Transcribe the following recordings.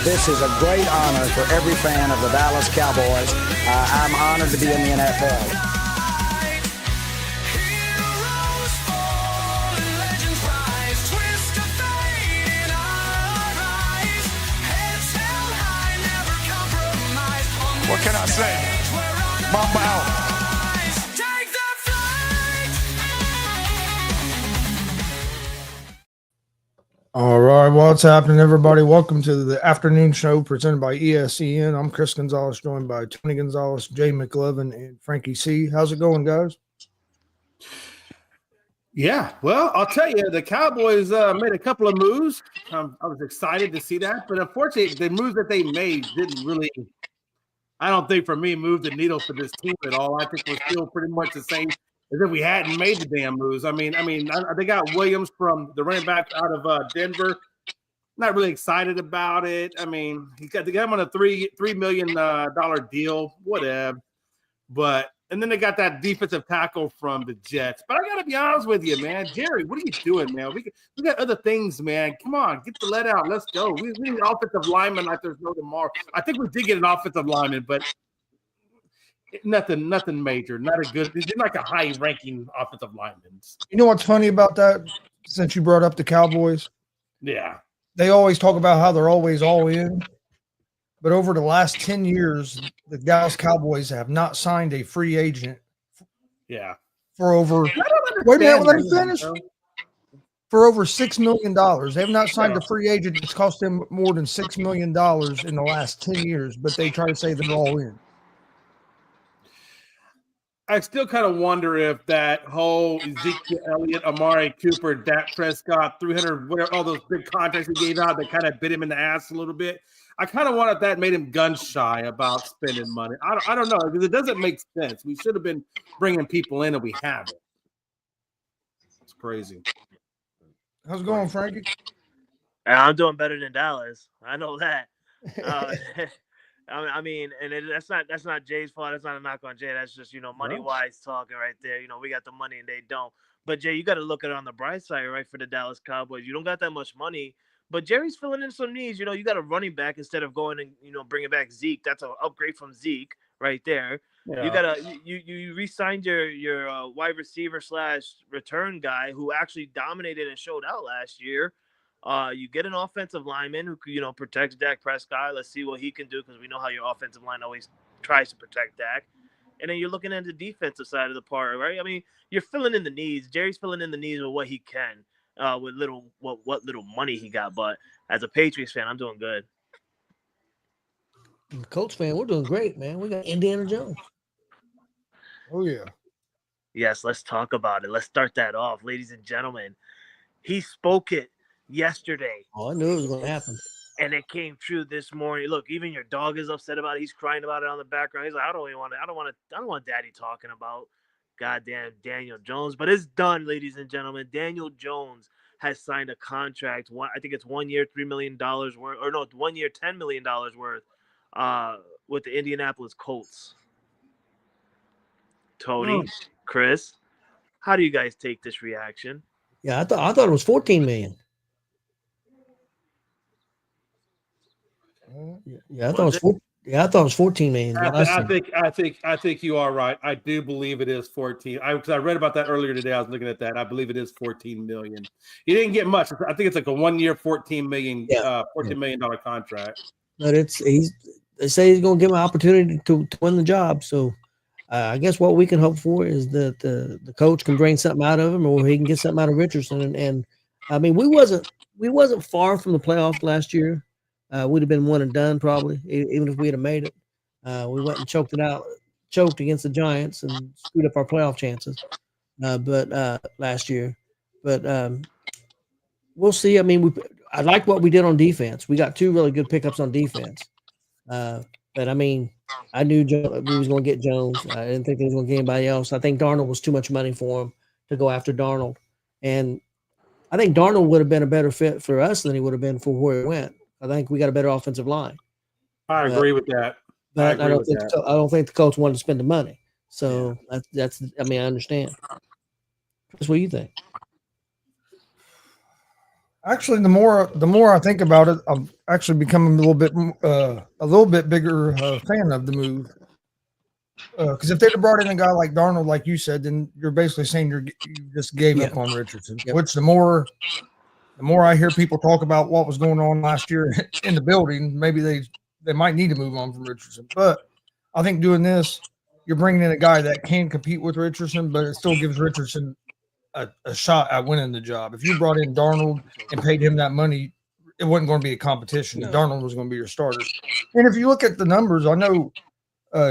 This is a great honor for every fan of the Dallas Cowboys. I'm honored to be in the NFL. What can I say? Mamba out. All right, what's happening, everybody? Welcome to the afternoon show presented by ESEN. I'm Chris Gonzalez, joined by Tony Gonzalez, Jay McLevin, and Frankie C. How's it going, guys? Yeah, well, I'll tell you, the Cowboys made a couple of moves. I was excited to see that, but unfortunately, the moves that they made didn't really, I don't think for me, move the needle for this team at all. I think we're still pretty much the same as if we hadn't made the damn moves. I mean, they got Williams from the running back out of Denver. Not really excited about it. I mean, they got him on a $3 million deal, whatever. But and then they got that defensive tackle from the Jets. But I got to be honest with you, man, Jerry, what are you doing, man? We got other things, man. Come on, get the let out. Let's go. We need offensive lineman like there's no tomorrow. I think we did get an offensive lineman, but nothing major. Not a good. They're like a high-ranking offensive lineman. You know what's funny about that? Since you brought up the Cowboys, yeah, they always talk about how they're always all in. But over the last 10 years, the Dallas Cowboys have not signed a free agent. Yeah, for over. Wait a minute, let me finish. For over $6 million, they have not signed a free agent that's cost them more than $6 million in the last 10 years. But they try to say they're all in. I still kind of wonder if that whole Ezekiel Elliott, Amari Cooper, Dak Prescott, 300, whatever, all those big contracts he gave out that kind of bit him in the ass a little bit. I kind of wonder if that made him gun shy about spending money. I don't know, because it doesn't make sense. We should have been bringing people in and we haven't. It's crazy. How's it going, Frankie? I'm doing better than Dallas. I know that. I mean, and that's not Jay's fault. That's not a knock on Jay. That's just, money wise talking right there. We got the money and they don't. But Jay, you got to look at it on the bright side, right? For the Dallas Cowboys, you don't got that much money, but Jerry's filling in some needs. You got a running back instead of going and bringing back Zeke. That's an upgrade from Zeke right there. Yeah. You got you re-signed your wide receiver / return guy who actually dominated and showed out last year. You get an offensive lineman who protects Dak Prescott. Let's see what he can do, because we know how your offensive line always tries to protect Dak. And then you're looking at the defensive side of the part, right? I mean, you're filling in the needs. Jerry's filling in the needs with what he can, with what little money he got. But as a Patriots fan, I'm doing good. Colts fan, we're doing great, man. We got Indiana Jones. Oh yeah. Yes, let's talk about it. Let's start that off, ladies and gentlemen. He spoke it yesterday. Oh, I knew it was going to happen. And it came true this morning. Look, even your dog is upset about it. He's crying about it on the background. He's like, I don't want Daddy talking about goddamn Daniel Jones. But it's done, ladies and gentlemen. Daniel Jones has signed a contract. I think it's 1 year, $3 million worth, or no, 1 year, $10 million worth, with the Indianapolis Colts. Tony, Chris, how do you guys take this reaction? Yeah, I thought it was $14 million. Yeah, I thought it was $14 million. I think you are right. I do believe it is 14. I read about that earlier today. I was looking at that. I believe it is 14 million. He didn't get much. I think it's like a 1 year, $14 million contract. But they say he's going to give him an opportunity to win the job. So I guess what we can hope for is that the coach can bring something out of him, or he can get something out of Richardson. And I mean, we wasn't far from the playoffs last year. We'd have been one and done probably, even if we'd have made it. We went and choked against the Giants and screwed up our playoff chances. But last year, but we'll see. I mean, I like what we did on defense. We got 2 really good pickups on defense. But I mean, I knew we was going to get Jones. I didn't think they was going to get anybody else. I think Darnold was too much money for him to go after Darnold, and I think Darnold would have been a better fit for us than he would have been for where he went. I think we got a better offensive line. I agree with that. But I don't think the Colts wanted to spend the money. So that's. I mean, I understand. That's what you think. Actually, the more I think about it, I'm actually becoming a little bit bigger fan of the move. Because if they'd have brought in a guy like Darnold, like you said, then you're basically saying you just gave up on Richardson. Yep. Which the more I hear people talk about what was going on last year in the building, maybe they might need to move on from Richardson. But I think doing this, you're bringing in a guy that can compete with Richardson, but it still gives Richardson a shot at winning the job. If you brought in Darnold and paid him that money, it wasn't going to be a competition. No. Darnold was going to be your starter. And if you look at the numbers, I know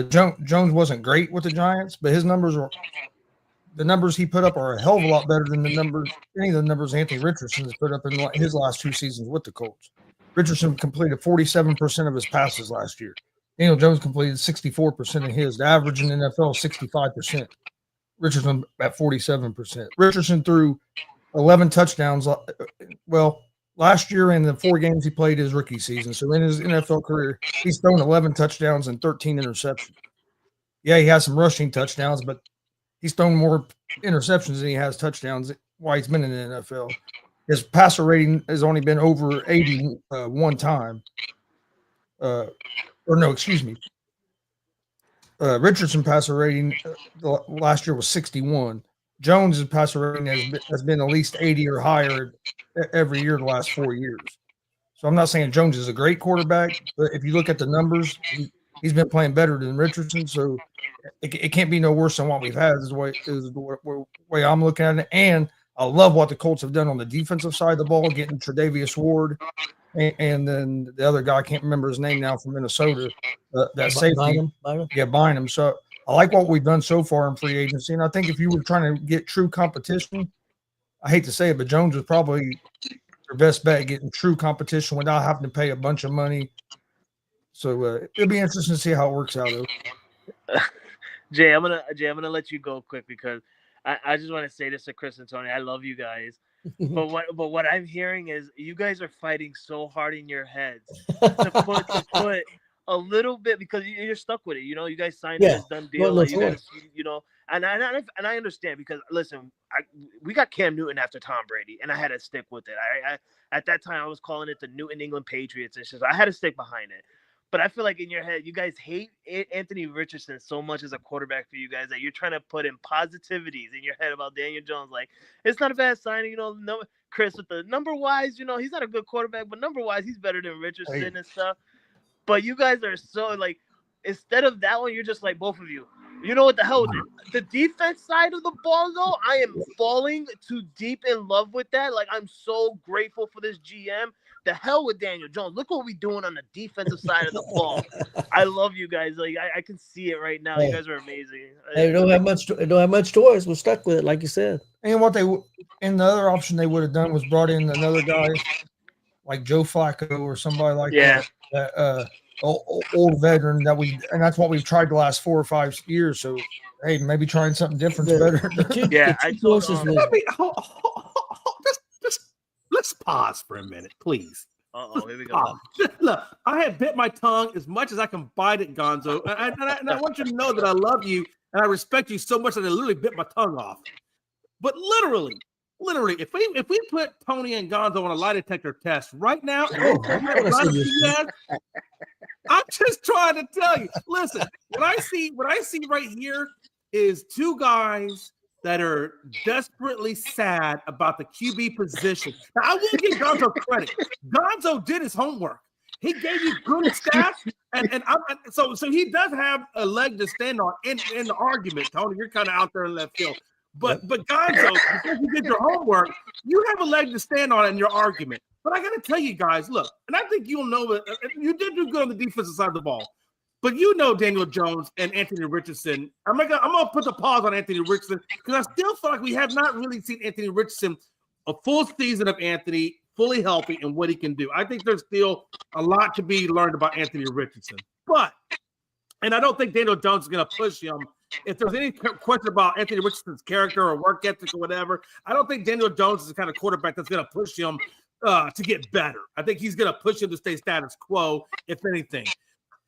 Jones wasn't great with the Giants, but the numbers he put up are a hell of a lot better than any of the numbers Anthony Richardson has put up in his last 2 seasons with the Colts. Richardson completed 47% of his passes last year. Daniel Jones completed 64% of his. The average in the NFL is 65%. Richardson at 47%. Richardson threw 11 touchdowns. Well, last year in the 4 games he played his rookie season. So in his NFL career, he's thrown 11 touchdowns and 13 interceptions. Yeah, he has some rushing touchdowns, but he's thrown more interceptions than he has touchdowns while he's been in the NFL. His passer rating has only been over 80 one time. Richardson passer rating last year was 61. Jones' passer rating has been at least 80 or higher every year the last 4 years. So I'm not saying Jones is a great quarterback, but if you look at the numbers, he's been playing better than Richardson. So it can't be no worse than what we've had is the way I'm looking at it. And I love what the Colts have done on the defensive side of the ball, getting Tre'Davious Ward and then the other guy, I can't remember his name now, from Minnesota, that safety. Bynum. Yeah, Bynum. So I like what we've done so far in free agency. And I think if you were trying to get true competition, I hate to say it, but Jones was probably your best bet getting true competition without having to pay a bunch of money. So it'll be interesting to see how it works out. Jay, I'm gonna let you go quick because I just want to say this to Chris and Tony. I love you guys. But what I'm hearing is you guys are fighting so hard in your heads to put a little bit, because you're stuck with it. You know, you guys signed this done deal. Like you guys, you know, and I understand, because listen, we got Cam Newton after Tom Brady, and I had to stick with it. I at that time I was calling it the New England Patriots. It's just I had to stick behind it. But I feel like in your head, you guys hate Anthony Richardson so much as a quarterback for you guys that you're trying to put in positivities in your head about Daniel Jones. Like, it's not a bad signing, you know. No, Chris, with the number-wise, you know, he's not a good quarterback, but number-wise, he's better than Richardson and stuff. But you guys are so, like, instead of that one, you're just like, both of you. You know what the hell? The defense side of the ball, though, I am falling too deep in love with that. Like, I'm so grateful for this GM. The hell with Daniel Jones. Look what we're doing on the defensive side of the ball. I love you guys. Like, I can see it right now. You guys are amazing. Hey, don't have much choice. We're stuck with it, like you said. And the other option they would have done was brought in another guy like Joe Flacco or somebody like that. Old veteran and that's what we've tried the last 4 or 5 years. So hey, maybe trying something different is better. Let's pause for a minute, please. Here we go. Look, I have bit my tongue as much as I can bite it, Gonzo, and I want you to know that I love you and I respect you so much that I literally bit my tongue off. But literally, if we put Tony and Gonzo on a lie detector test right now, I'm just trying to tell you. Listen, what I see right here is 2 guys that are desperately sad about the QB position. Now, I will give Gonzo credit. Gonzo did his homework. He gave you good stats, so he does have a leg to stand on in the argument. Tony, you're kind of out there in left field. But Gonzo, because you did your homework, you have a leg to stand on in your argument. But I got to tell you guys, look, and I think you'll know that you did do good on the defensive side of the ball. But you know Daniel Jones and Anthony Richardson. I'm gonna put the pause on Anthony Richardson because I still feel like we have not really seen Anthony Richardson, a full season of Anthony, fully healthy and what he can do. I think there's still a lot to be learned about Anthony Richardson. And I don't think Daniel Jones is going to push him. If there's any question about Anthony Richardson's character or work ethic or whatever, I don't think Daniel Jones is the kind of quarterback that's going to push him to get better. I think he's going to push him to stay status quo, if anything.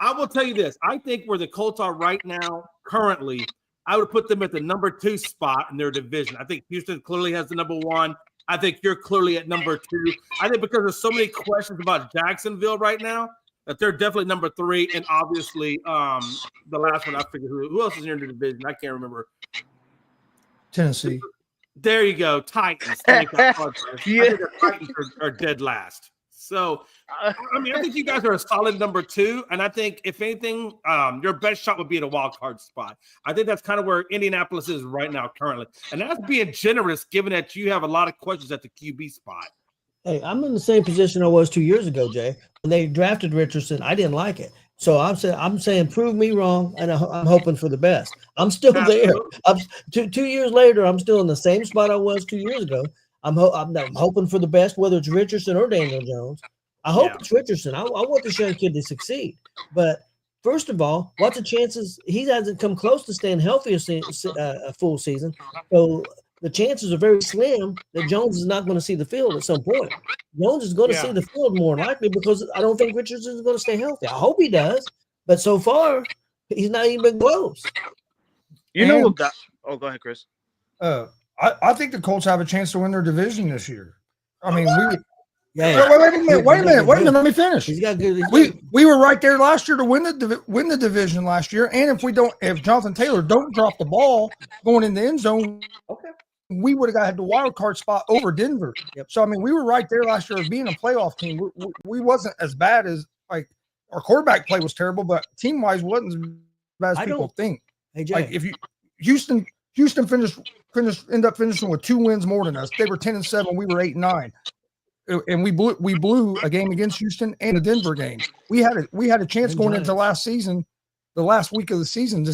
I will tell you this. I think where the Colts are right now, currently, I would put them at the number 2 spot in their division. I think Houston clearly has the number 1. I think you're clearly at number 2. I think because there's so many questions about Jacksonville right now that they're definitely number 3. And obviously, the last one I figured who else is in the division? I can't remember. Tennessee. There you go, Titans. Thank God. Yeah. I think the Titans are dead last. So, I mean, I think you guys are a solid number 2, and I think if anything, your best shot would be at a wild card spot. I think that's kind of where Indianapolis is right now, currently, and that's being generous, given that you have a lot of questions at the QB spot. Hey, I'm in the same position I was 2 years ago, Jay. When they drafted Richardson, I didn't like it. So I'm saying prove me wrong, and I'm hoping for the best. I'm still there. I'm 2 years later. I'm still in the same spot I was 2 years ago. I'm hoping for the best, whether it's Richardson or Daniel Jones. I hope it's Richardson. I want this young kid to succeed. But first of all, what's the chances? He hasn't come close to staying healthy a full season. So the chances are very slim that Jones is not going to see the field at some point. Jones is going to see the field more likely because I don't think Richardson is going to stay healthy. I hope he does. But so far, he's not even close. You know what got – oh, go ahead, Chris. I think the Colts have a chance to win their division this year. I mean, wait a minute. Let me finish. He's got good. We were right there last year to win the division last year. And if Jonathan Taylor don't drop the ball going in the end zone, we would have had the wild card spot over Denver. So I mean, we were right there last year as being a playoff team. We wasn't as bad as like our quarterback play was terrible, but team wise wasn't as bad as people think. Hey, Jay. Like if Houston ended up finishing with 2 wins more than us. They were 10-7. We were 8-9. And we blew a game against Houston and a Denver game. We had a chance going into last season, the last week of the season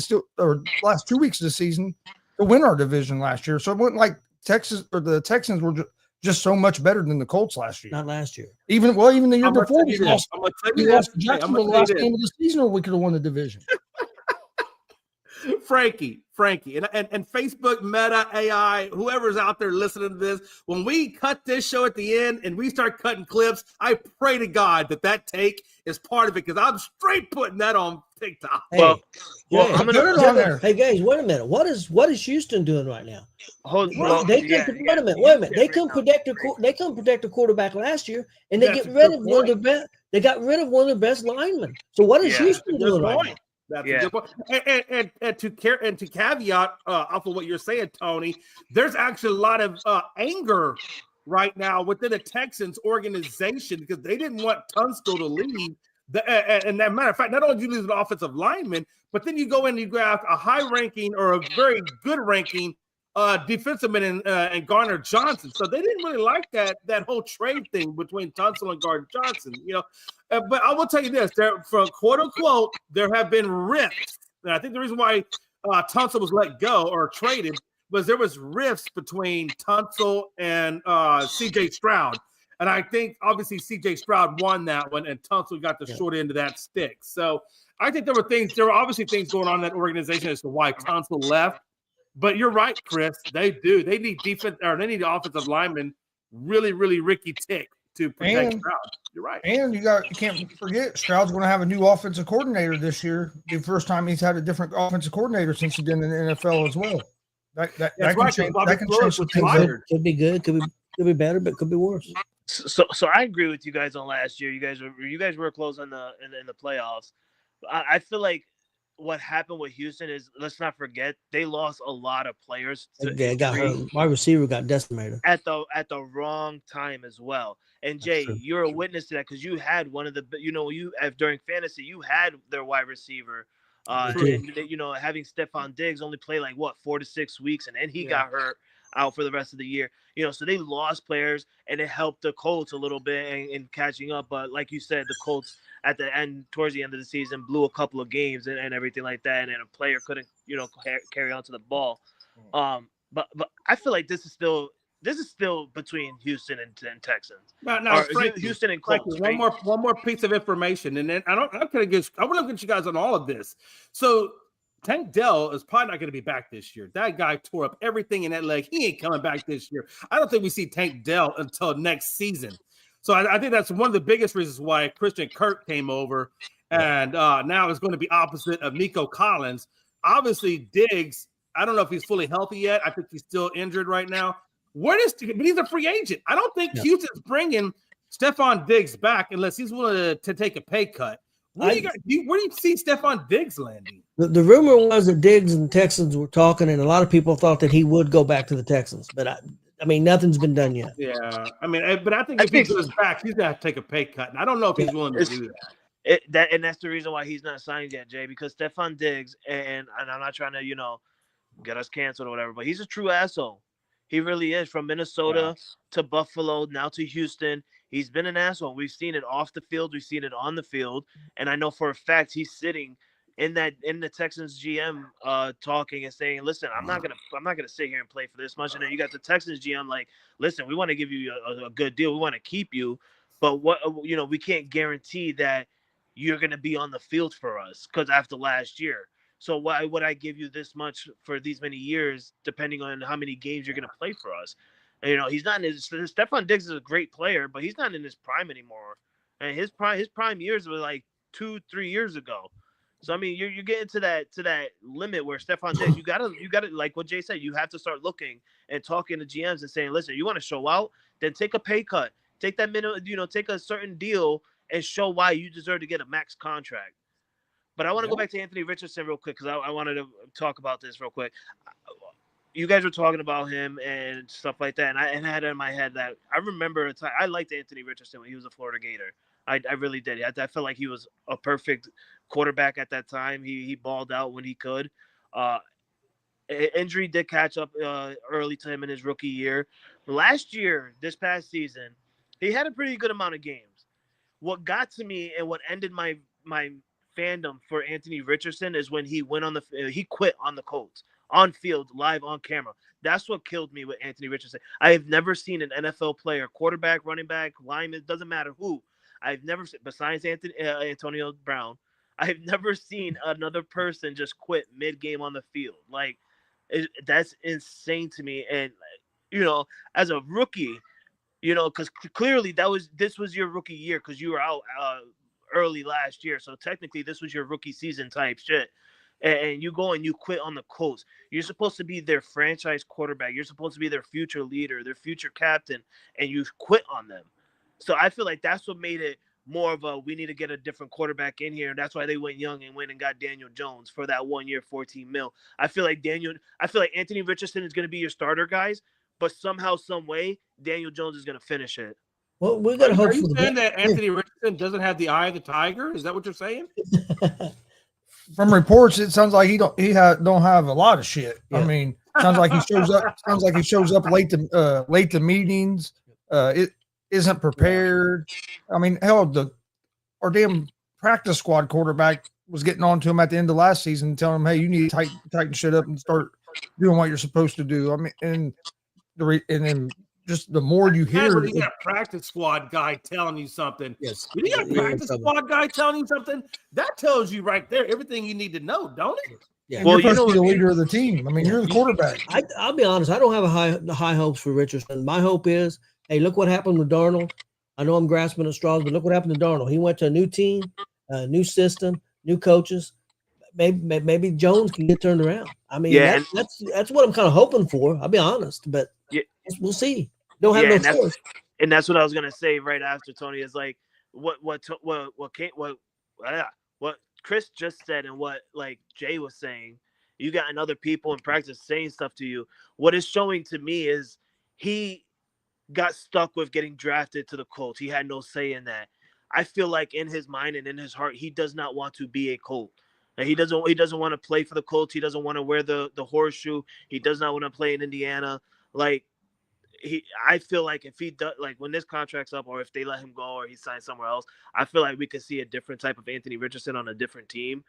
last 2 weeks of the season to win our division last year. So it wasn't like Texas or the Texans were just so much better than the Colts last year. Not last year. Even the year before we lost to Jacksonville the last game of the season, or we could have won the division. Frankie, and Facebook, Meta, AI, whoever's out there listening to this, when we cut this show at the end and we start cutting clips, I pray to God that take is part of it because I'm straight putting that on TikTok. Hey, I'm gonna put it on there. Hey guys, wait a minute. What is Houston doing right now? Wait a minute. They couldn't protect the quarterback last year, and they got rid of one of their best linemen. So what is Houston doing right now? That's a good point. And to caveat off of what you're saying, Tony, there's actually a lot of anger right now within the Texans organization because they didn't want Tunstall to leave. And as a matter of fact, not only do you lose an offensive lineman, but then you go in and you grab a high ranking or a very good ranking defenseman and Garner Johnson. So they didn't really like that whole trade thing between Tunstall and Garner Johnson, But I will tell you this, for quote unquote, there have been rifts. And I think the reason why Tunstall was let go or traded was there was rifts between Tunstall and CJ Stroud. And I think obviously CJ Stroud won that one and Tunstall got the short end of that stick. So I think there were obviously things going on in that organization as to why Tunstall left. But you're right, Chris. They do. They need defense, or they need offensive linemen. Really, really Ricky Tick to protect Stroud. You're right. And you can't forget Stroud's going to have a new offensive coordinator this year. The first time he's had a different offensive coordinator since he's been in the NFL as well. That can change some things. Could be good. Could be better, but could be worse. So I agree with you guys on last year. You guys were close in the playoffs. I feel like what happened with Houston is, let's not forget, they lost a lot of players. They got hurt. My receiver got decimated at the wrong time as well. And Jay, you're a witness to that because you had one of the, during fantasy, you had their wide receiver. And, having Stephon Diggs only play 4 to 6 weeks, and then he got hurt out for the rest of the year. So they lost players, and it helped the Colts a little bit in catching up. But like you said, the Colts at the end, towards the end of the season, blew a couple of games and everything like that, and a player couldn't, carry on to the ball. But I feel like this is still between Houston and Texans. No, Houston and Colts. One more piece of information, and then I want to get you guys on all of this. So Tank Dell is probably not going to be back this year. That guy tore up everything in that leg. He ain't coming back this year. I don't think we see Tank Dell until next season. So I think that's one of the biggest reasons why Christian Kirk came over, and now it's going to be opposite of Nico Collins. Obviously, Diggs, I don't know if he's fully healthy yet. I think he's still injured right now. But he's a free agent. I don't think Houston's bringing Stephon Diggs back unless he's willing to take a pay cut. Where do you see Stephon Diggs landing? The rumor was that Diggs and the Texans were talking, and a lot of people thought that he would go back to the Texans. But I mean, nothing's been done yet. Yeah, I mean, but I think if he goes back, he's got to take a pay cut, and I don't know if he's willing to do that. And that's the reason why he's not signed yet, Jay. Because Stephon Diggs, and I'm not trying to get us canceled or whatever, but he's a true asshole. He really is. From Minnesota to Buffalo, now to Houston. He's been an asshole. We've seen it off the field. We've seen it on the field. And I know for a fact he's sitting in the Texans GM talking and saying, listen, I'm not gonna sit here and play for this much. And then you got the Texans GM like, listen, we want to give you a good deal. We want to keep you. But we can't guarantee that you're gonna be on the field for us because after last year. So why would I give you this much for these many years, depending on how many games you're going to play for us? And, he's not in his – Stephon Diggs is a great player, but he's not in his prime anymore. And his prime years were like 2-3 years ago. So, I mean, you're getting to that limit where Stephon Diggs, you gotta like what Jay said, you have to start looking and talking to GMs and saying, listen, you want to show out? Then take a pay cut. Take that minimum, take a certain deal and show why you deserve to get a max contract. But I want to go back to Anthony Richardson real quick because I wanted to talk about this real quick. You guys were talking about him and stuff like that, and I had it in my head that I remember a time I liked Anthony Richardson when he was a Florida Gator. I really did. I felt like he was a perfect quarterback at that time. He balled out when he could. Injury did catch up early to him in his rookie year. Last year, this past season, he had a pretty good amount of games. What got to me and what ended my fandom for Anthony Richardson is when he quit on the Colts on field, live on camera. That's what killed me with Anthony Richardson. I have never seen an NFL player, quarterback, running back, lineman, doesn't matter who. I've never seen, besides Antonio Brown, I've never seen another person just quit mid-game on the field. Like, that's insane to me. And, as a rookie, because clearly this was your rookie year because you were out early last year. So technically this was your rookie season type shit. And you go and you quit on the Colts. You're supposed to be their franchise quarterback. You're supposed to be their future leader, their future captain, and you quit on them. So I feel like that's what made it more of a, we need to get a different quarterback in here. And that's why they went young and went and got Daniel Jones for that 1 year, $14 million. I feel like Anthony Richardson is going to be your starter, guys, but somehow, some way, Daniel Jones is going to finish it. Well, we got to hope. Are you saying that Anthony Richardson doesn't have the eye of the tiger? Is that what you're saying? From reports, it sounds like he don't have a lot of shit. Yeah. I mean, sounds like he shows up late to meetings. It isn't prepared. I mean, hell, our damn practice squad quarterback was getting on to him at the end of last season, telling him, "Hey, you need to tighten shit up and start doing what you're supposed to do." I mean, and then just the more you hear, when you got a practice squad guy telling you something. Yes, when you got a practice squad guy telling you something, that tells you right there everything you need to know, don't it? Yeah. Well, you're supposed to be the leader of the team. I mean, you're the quarterback. I'll be honest. I don't have high hopes for Richardson. My hope is, hey, look what happened with Darnold. I know I'm grasping at straws, but look what happened to Darnold. He went to a new team, new system, new coaches. Maybe Jones can get turned around. I mean, that's what I'm kind of hoping for. I'll be honest, but we'll see. Don't have no choice. And that's what I was gonna say right after Tony is like what Chris just said and what like Jay was saying. You got other people in practice saying stuff to you. What is showing to me is he got stuck with getting drafted to the Colts. He had no say in that. I feel like in his mind and in his heart, he does not want to be a Colt. Like he doesn't want to play for the Colts. He doesn't want to wear the horseshoe. He does not want to play in Indiana. Like I feel like if he does, like when this contract's up, or if they let him go, or he signs somewhere else, I feel like we could see a different type of Anthony Richardson on a different team.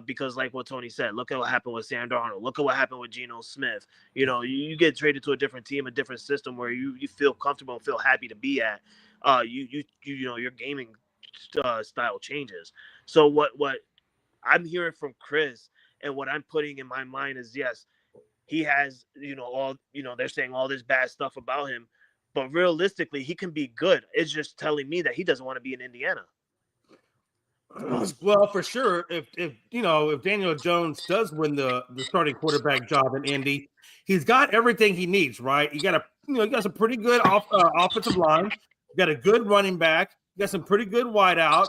Because like what Tony said, look at what happened with Sam Darnold. Look at what happened with Geno Smith. You get traded to a different team, a different system where you feel comfortable and feel happy to be at. Your gaming style changes. So what I'm hearing from Chris and what I'm putting in my mind is, yes, he has, they're saying all this bad stuff about him, but realistically, he can be good. It's just telling me that he doesn't want to be in Indiana. Well, for sure, if Daniel Jones does win the starting quarterback job in Indy, he's got everything he needs, right? You got some pretty good offensive line, you got a good running back, you got some pretty good wideouts.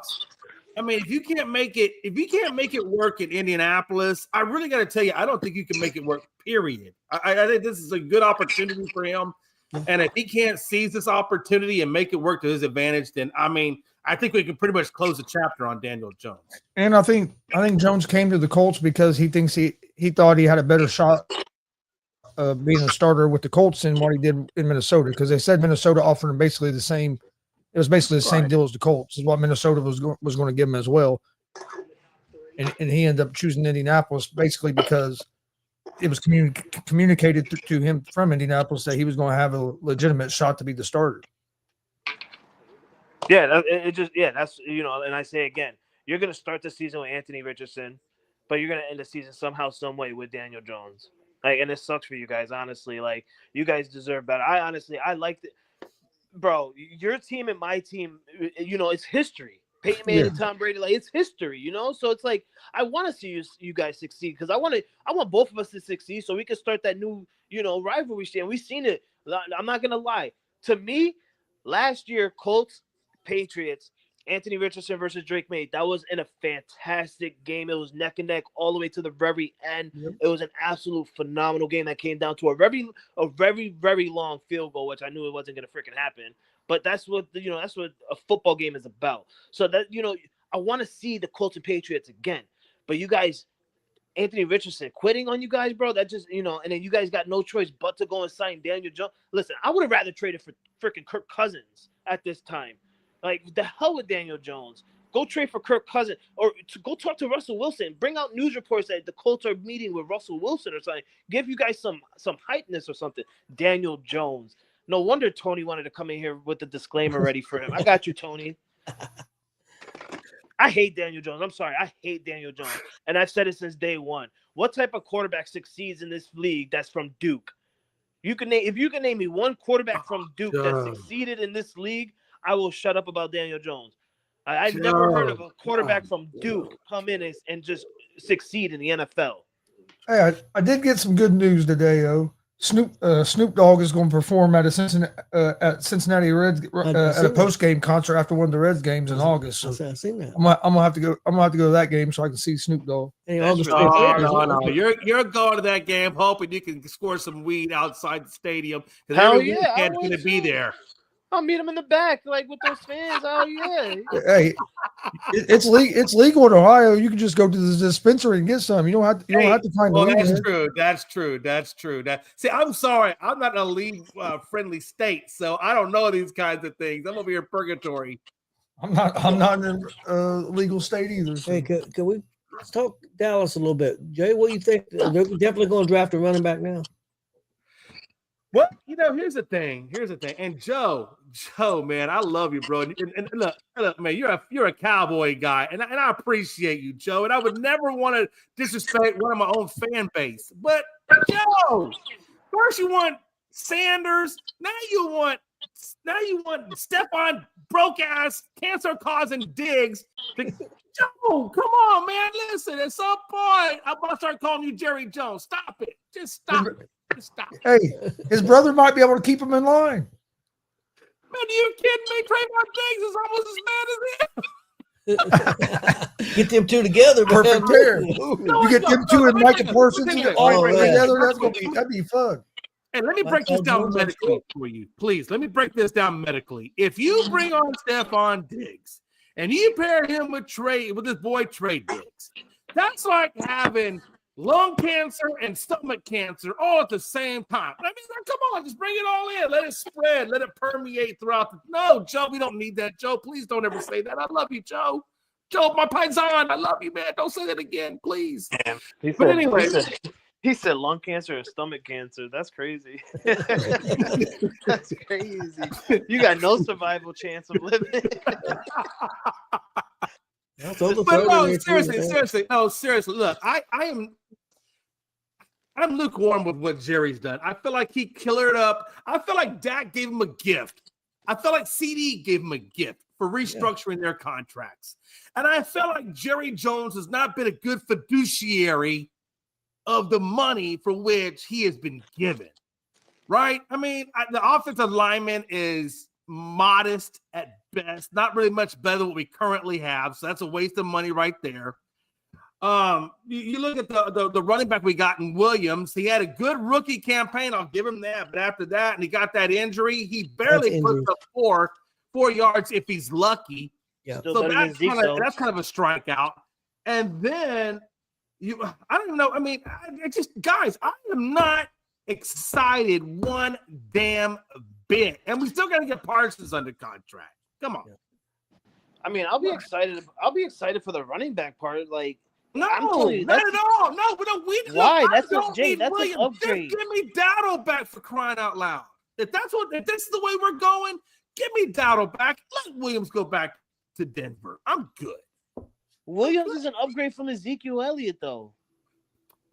I mean, if you can't make it work in Indianapolis, I really got to tell you, I don't think you can make it work. Period. I think this is a good opportunity for him, and if he can't seize this opportunity and make it work to his advantage, then I think we can pretty much close the chapter on Daniel Jones. And I think Jones came to the Colts because he thinks he thought he had a better shot of being a starter with the Colts than what he did in Minnesota, because they said Minnesota offered him basically the same. It was basically the same deal as the Colts, is what Minnesota was going to give him as well. And he ended up choosing Indianapolis basically because it was communicated to him from Indianapolis that he was going to have a legitimate shot to be the starter. Yeah, that's and I say again, you're going to start the season with Anthony Richardson, but you're going to end the season somehow, some way with Daniel Jones. And it sucks for you guys, honestly. You guys deserve better. I liked it. Bro, your team and my team, it's history. Peyton Manning and Tom Brady, it's history, So it's I want to see you guys succeed, because I want both of us to succeed so we can start that new, rivalry. And we've seen it. I'm not gonna lie. To me, last year, Colts, Patriots, Anthony Richardson versus Drake May, that was in a fantastic game. It was neck and neck all the way to the very end. Yep. It was an absolute phenomenal game that came down to a very, very long field goal, which I knew it wasn't going to freaking happen. But that's what a football game is about. So that, I want to see the Colts and Patriots again. But you guys, Anthony Richardson quitting on you guys, bro, that just, and then you guys got no choice but to go and sign Daniel Jones. Listen, I would have rather traded for freaking Kirk Cousins at this time. The hell with Daniel Jones. Go trade for Kirk Cousins, or go talk to Russell Wilson. Bring out news reports that the Colts are meeting with Russell Wilson or something. Give you guys some hypeness or something. Daniel Jones. No wonder Tony wanted to come in here with the disclaimer ready for him. I got you, Tony. I hate Daniel Jones. I'm sorry. I hate Daniel Jones. And I've said it since day one. What type of quarterback succeeds in this league that's from Duke? If you can name me one quarterback from Duke that succeeded in this league, I will shut up about Daniel Jones. I've never heard of a quarterback from Duke come in and just succeed in the NFL. Hey, I did get some good news today, though. Snoop Dogg is going to perform at Cincinnati Reds at a post game concert after one of the Reds games in August. So I've seen that. I'm gonna have to go. I'm gonna have to go to that game so I can see Snoop Dogg. Hey, no. You're going to that game hoping you can score some weed outside the stadium. Hell yeah, I'm going to be there. I'll meet him in the back, with those fans. Oh yeah. Hey, it's legal in Ohio. You can just go to the dispensary and get some. You don't have to find. Well, that's true. See, I'm sorry, I'm not in a league friendly state, so I don't know these kinds of things. I'm over here in purgatory. I'm not in a legal state either. So. Hey, can we talk Dallas a little bit, Jay? What do you think? They're definitely going to draft a running back now. Well, here's the thing. And Joe, man, I love you, bro. And look, man, you're a Cowboy guy, and I appreciate you, Joe. And I would never want to disrespect one of my own fan base. But Joe, first you want Sanders, now you want Stephon broke ass cancer causing Diggs. Joe, come on, man. Listen, at some point, I'm gonna start calling you Jerry Jones. Stop it. Just stop it. Stop. Hey, his brother might be able to keep him in line. Man, are you kidding me? Trayvon Diggs is almost as bad as him. Get them two together. Perfect pair. You get them two and Micah Parsons together. That'd be fun. And let me break this down medically for you, please. Let me break this down medically. If you bring on Stephon Diggs and you pair him with this boy Trey Diggs, that's like having lung cancer and stomach cancer all at the same time. I mean, come on, just bring it all in. Let it spread. Let it permeate throughout. No, Joe, we don't need that, Joe. Please don't ever say that. I love you, Joe. Joe, my paisan, I love you, man. Don't say that again, please. But anyway. He said lung cancer and stomach cancer. That's crazy. That's crazy. You got no survival chance of living. But no, seriously. No, seriously. Look, I'm lukewarm with what Jerry's done. I feel like he colored up. I feel like Dak gave him a gift. I feel like CD gave him a gift for restructuring their contracts. And I felt like Jerry Jones has not been a good fiduciary of the money for which he has been given, right? I mean, the offensive lineman is modest at best, not really much better than what we currently have. So that's a waste of money right there. You look at the running back we got in Williams. He had a good rookie campaign. I'll give him that. But after that, and he got that injury, he barely puts up four yards if he's lucky. Yeah. So that's kind of a strikeout. And then I don't even know. I mean, guys, I am not excited one damn bit. And we still got to get Parsons under contract. Come on. Yeah. I mean, I'll be excited. I'll be excited for the running back part. Like, no, I'm telling you, not at all. No, but why? That's an upgrade. Just give me Dowdle back for crying out loud. If this is the way we're going, give me Dowdle back. Let Williams go back to Denver. I'm good. Williams is an upgrade from Ezekiel Elliott, though.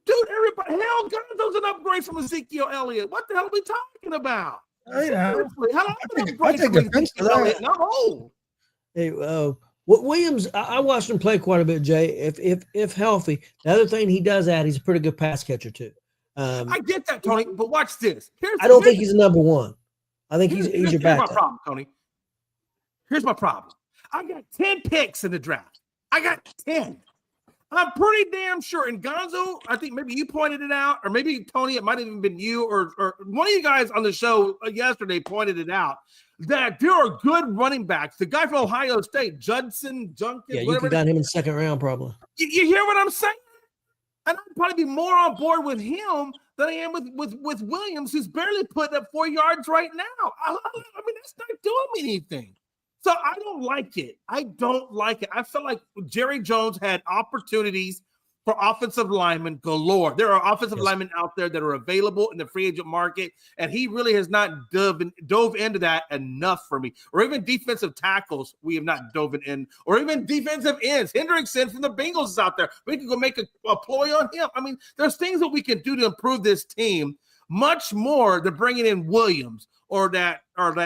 Dude, everybody, hell, Gonzo's an upgrade from Ezekiel Elliott. What the hell are we talking about? Hey, I take offense to that. No. Hey, Williams, I watched him play quite a bit, Jay. If healthy, the other thing he does add, he's a pretty good pass catcher too. I get that, Tony, but watch this. I don't think he's number one. I think he's your backup. Here's my problem, Tony. Here's my problem. I got 10 picks in the draft. I got 10. I'm pretty damn sure. And Gonzo, I think maybe you pointed it out, or maybe Tony, it might have even been you, or one of you guys on the show yesterday pointed it out, that there are good running backs. The guy from Ohio State, Judson, Junkins, yeah, you could got him in the second round probably. You hear what I'm saying? And I'd probably be more on board with him than I am with Williams, who's barely putting up 4 yards right now. I mean, that's not doing anything. So I don't like it. I feel like Jerry Jones had opportunities for offensive linemen galore. There are offensive linemen out there that are available in the free agent market, and he really has not dove into that enough for me. Or even defensive tackles, we have not dove in. Or even defensive ends. Hendrickson from the Bengals is out there. We can go make a ploy on him. I mean, there's things that we can do to improve this team much more than bringing in Williams or that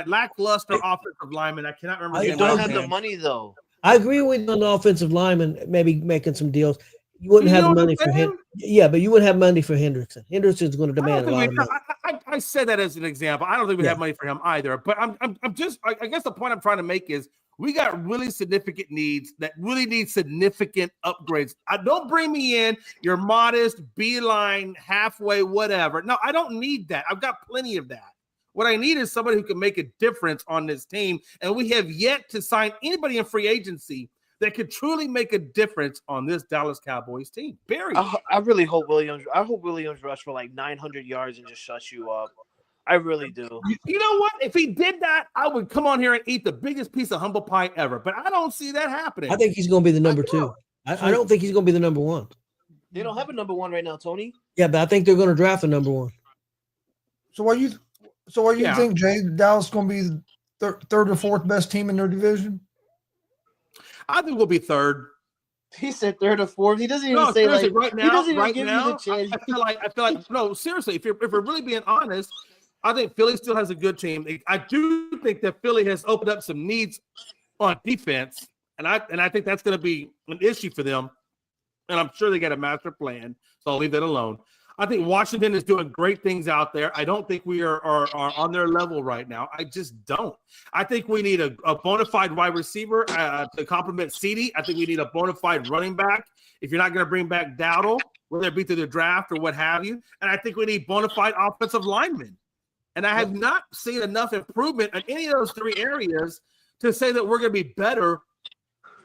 lackluster offensive lineman. I cannot remember. You don't have the money, though. I agree with you on the offensive lineman, maybe making some deals. You wouldn't have the money for him. Yeah, but you wouldn't have money for Hendrickson. Hendrickson's going to demand a lot of money. I said that as an example. I don't think we have money for him either. But I guess the point I'm trying to make is we got really significant needs that really need significant upgrades. Don't bring me in your modest beeline, halfway, whatever. No, I don't need that. I've got plenty of that. What I need is somebody who can make a difference on this team. And we have yet to sign anybody in free agency that could truly make a difference on this Dallas Cowboys team. Period. I really hope Williams rush for like 900 yards and just shuts you up. I really do. You know what? If he did that, I would come on here and eat the biggest piece of humble pie ever. But I don't see that happening. I think he's going to be the number two. I don't think he's going to be the number one. They don't have a number one right now, Tony. Yeah, but I think they're going to draft a number one. So what you think, Jay? Dallas going to be the third or fourth best team in their division? I think we'll be third. He said third or fourth. He doesn't even say like right now. He doesn't even right give now, you the chance. I feel like no. Seriously, if we're really being honest, I think Philly still has a good team. I do think that Philly has opened up some needs on defense, and I think that's going to be an issue for them. And I'm sure they got a master plan, so I'll leave that alone. I think Washington is doing great things out there. I don't think we are on their level right now. I just don't. I think we need a bona fide wide receiver to complement CeeDee. I think we need a bona fide running back if you're not going to bring back Dowdle, whether it be through the draft or what have you. And I think we need bona fide offensive linemen. And I have not seen enough improvement in any of those three areas to say that we're going to be better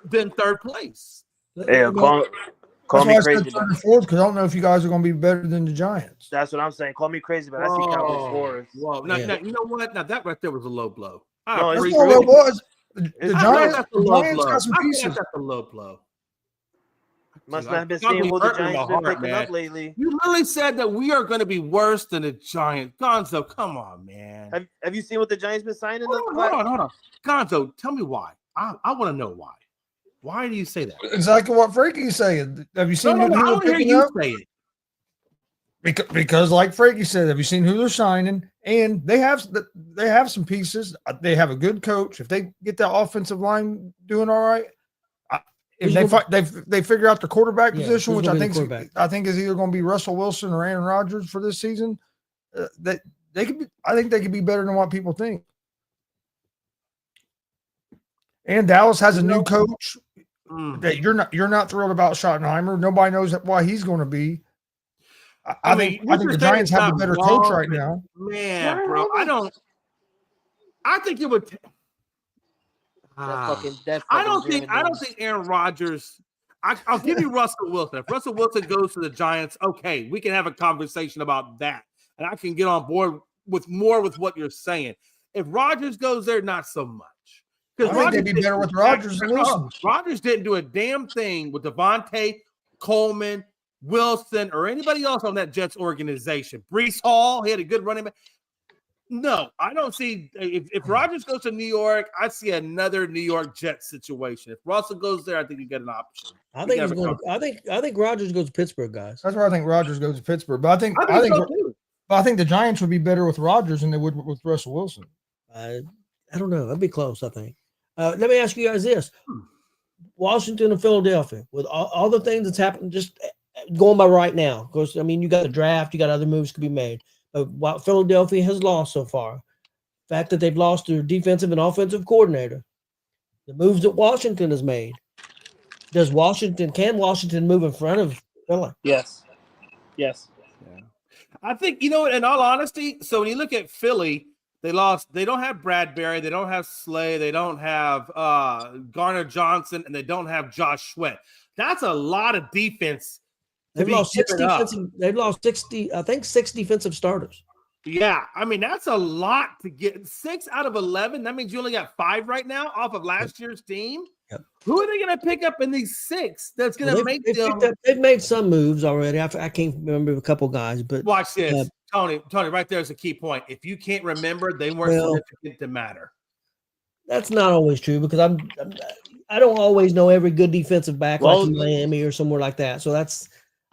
than third place. Hey, call me crazy, because I don't know if you guys are going to be better than the Giants. That's what I'm saying. Call me crazy, but I see Cowboys fourth. Whoa. Now, you know what? Now, that right there was a low blow. No, that's not what it was. The Giants got some pieces. That's a low blow. Must not have been seeing what the Giants been picking up lately. You literally said that we are going to be worse than the Giants. Gonzo, come on, man. Have you seen what the Giants been signing? Hold on. Gonzo, tell me why. I want to know why. Why do you say that? Exactly what Frankie's saying. Have you seen I want to hear you say it. Because like Frankie said, have you seen who they're signing? And they have some pieces. They have a good coach. If they get that offensive line doing all right, if they figure out the quarterback position, which I think is either going to be Russell Wilson or Aaron Rodgers for this season, that they could be. I think they could be better than what people think. And Dallas has a new coach that you're not thrilled about Schottenheimer. Nobody knows why he's going to be. I think the Giants have a better coach right now. Man, bro, I think it would. I don't think Aaron Rodgers. I'll give you Russell Wilson. If Russell Wilson goes to the Giants, okay, we can have a conversation about that, and I can get on board with what you're saying. If Rodgers goes there, not so much. I think they'd be better with Rodgers than Wilson. Rodgers didn't do a damn thing with Devontae, Coleman, Wilson, or anybody else on that Jets organization. Breece Hall, he had a good running back. No, I don't see. If Rodgers goes to New York, I see another New York Jets situation. If Russell goes there, I think you get an option. I think Rodgers goes to Pittsburgh, guys. That's where I think Rodgers goes to Pittsburgh. But I think the Giants would be better with Rodgers than they would with Russell Wilson. I don't know. That'd be close, I think. Let me ask you guys this. Washington and Philadelphia, with all the things that's happened, just going by right now. Of course, I mean, you got the draft, you got other moves could be made. But what Philadelphia has lost so far, the fact that they've lost their defensive and offensive coordinator, the moves that Washington has made. Can Washington move in front of Philly? Yes. Yeah. I think, in all honesty, so when you look at Philly, they don't have Bradbury, they don't have Slay, they don't have Garner Johnson, and they don't have Josh Sweat. That's a lot of defense. They've lost 6 defensive starters. Yeah, I mean, that's a lot to get. 6 out of 11. That means you only got 5 right now off of last year's team. Yep. Who are they going to pick up in these 6 that's going to make them? They've made some moves already. I can't remember a couple guys, but watch this. Tony, right there is a key point. If you can't remember, they weren't significant to matter. That's not always true because I don't always know every good defensive back like Miami or somewhere like that. So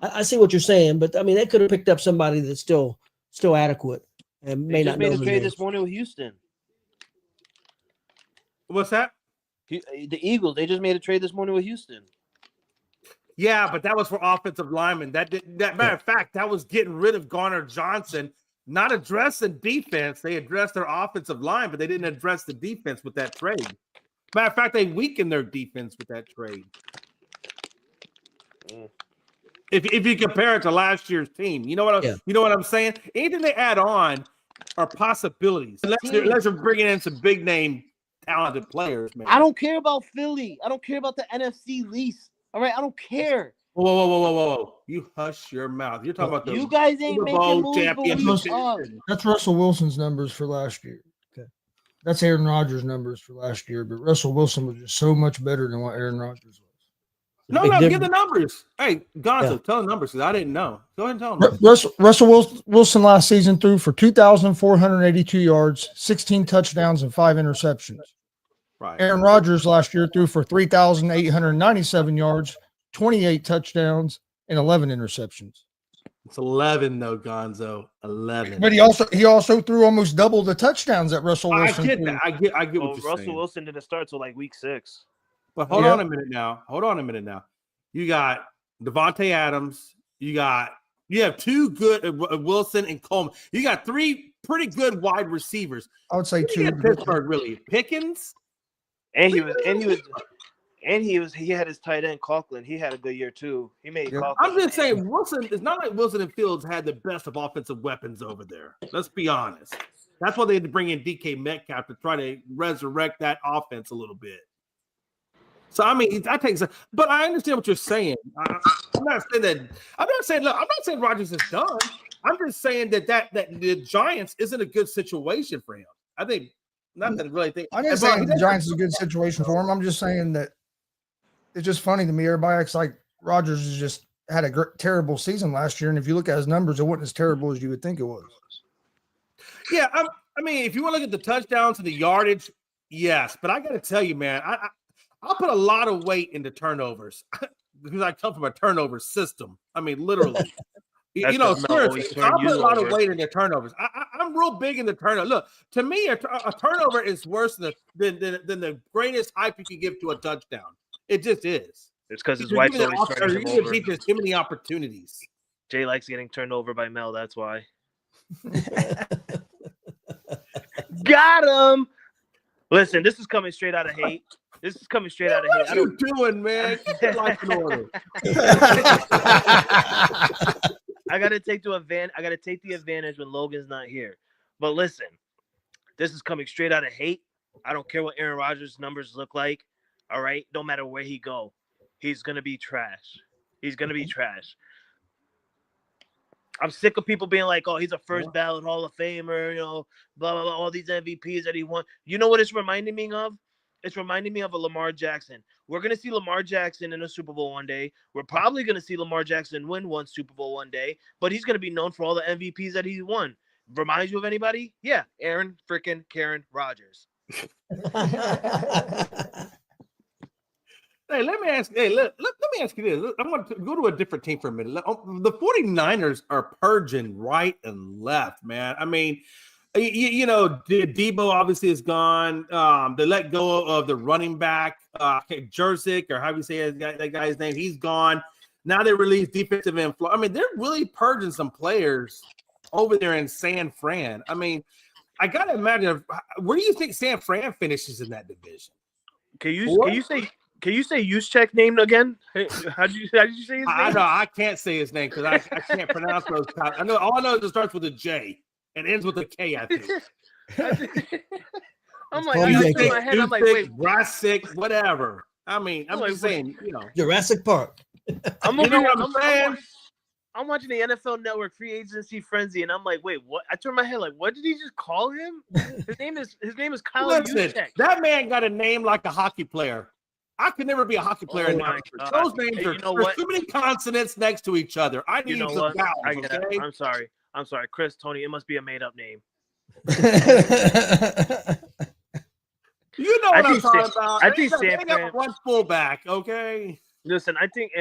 I see what you're saying, but I mean they could have picked up somebody that's still adequate and may not know. They just made a trade this morning with Houston. What's that? The Eagles. They just made a trade this morning with Houston. Yeah, but that was for offensive linemen. Matter of fact, that was getting rid of Garner Johnson, not addressing defense. They addressed their offensive line, but they didn't address the defense with that trade. Matter of fact, they weakened their defense with that trade. If you compare it to last year's team, you know what I'm saying? Anything they add on are possibilities. Unless you're bringing in some big name talented players, man. I don't care about Philly. I don't care about the NFC least. All right, I don't care. Whoa. You hush your mouth. You're talking about you guys ain't making moves. That's Russell Wilson's numbers for last year. Okay. That's Aaron Rodgers' numbers for last year, but Russell Wilson was just so much better than what Aaron Rodgers was. No, give the numbers. Hey, Gonzo, tell the numbers because I didn't know. Go ahead and tell them. Russell Wilson last season threw for 2,482 yards, 16 touchdowns, and 5 interceptions. Right. Aaron Rodgers last year threw for 3,897 yards, 28 touchdowns, and 11 interceptions. It's 11 though, Gonzo. 11. But he also threw almost double the touchdowns that Russell Wilson. I get that. I get what you're saying. Russell Wilson didn't start till like week 6. But hold on a minute now. You got Devontae Adams. You have 2 good Wilson and Coleman. You got 3 pretty good wide receivers. I would say 2. Pittsburgh really Pickens. He had his tight end Coughlin. He had a good year too. He made Coughlin. I'm just saying Wilson. It's not like Wilson and Fields had the best of offensive weapons over there. Let's be honest. That's why they had to bring in DK Metcalf to try to resurrect that offense a little bit. So I mean, that takes. But I understand what you're saying. I'm not saying Rodgers is done. I'm just saying that the Giants isn't a good situation for him. I think. Not that I really think. I'm not saying the Giants is a good situation for him. I'm just saying that it's just funny to me. Everybody acts like Rodgers has just had a terrible season last year, and if you look at his numbers, it wasn't as terrible as you would think it was. Yeah, I mean, if you want to look at the touchdowns and the yardage, yes. But I got to tell you, man, I'll put a lot of weight into turnovers because I come from a turnover system. I mean, literally. You know, seriously, I put a lot of weight in their turnovers. I'm real big in the turnover. Look, to me, a turnover is worse than the greatest hype you can give to a touchdown. It just is. It's because his wife's always turning him over. There's too many opportunities. Jay likes getting turned over by Mel. That's why. Got him. Listen, this is coming straight out of hate. This is coming straight out of hate. What are you doing, man? Keep your life in order. I gotta take the advantage when Logan's not here. But listen, this is coming straight out of hate. I don't care what Aaron Rodgers' numbers look like. All right, don't matter where he go, he's gonna be trash. He's gonna be trash. I'm sick of people being like, "Oh, he's a first ballot Hall of Famer," you know, blah blah blah. All these MVPs that he won. You know what it's reminding me of? It's reminding me of a Lamar Jackson. We're going to see Lamar Jackson in a Super Bowl one day. We're probably going to see Lamar Jackson win one Super Bowl one day, but he's going to be known for all the MVPs that he won. Reminds you of anybody? Yeah, Aaron freaking Karen Rodgers. Hey, let me ask you this. I want to go to a different team for a minute. The 49ers are purging right and left, man. I mean, you know, Debo obviously is gone. They let go of the running back, Jerzik, or how you say that guy's name. He's gone. Now they release defensive end. I mean, they're really purging some players over there in San Fran. I mean, I got to imagine, where do you think San Fran finishes in that division? Can you say Juszczyk name again? How did you say his name? I know I can't say his name because I can't pronounce those. All I know is it starts with a J and ends with a K, I think. I'm like, in my head, I'm like, wait, Jurassic, whatever. I mean, I'm just saying, you know, Jurassic Park. I'm watching the NFL Network free agency frenzy, and I'm like, wait, what? I turned my head like, what did he just call him? His name is Kyle Juszczyk. That man got a name like a hockey player. I could never be a hockey player. Those names are there's too many consonants next to each other. I need some vowels. Okay? I'm sorry, Chris, Tony. It must be a made-up name. You know what I'm talking about. I think San Fran one fullback. Okay. Listen, I think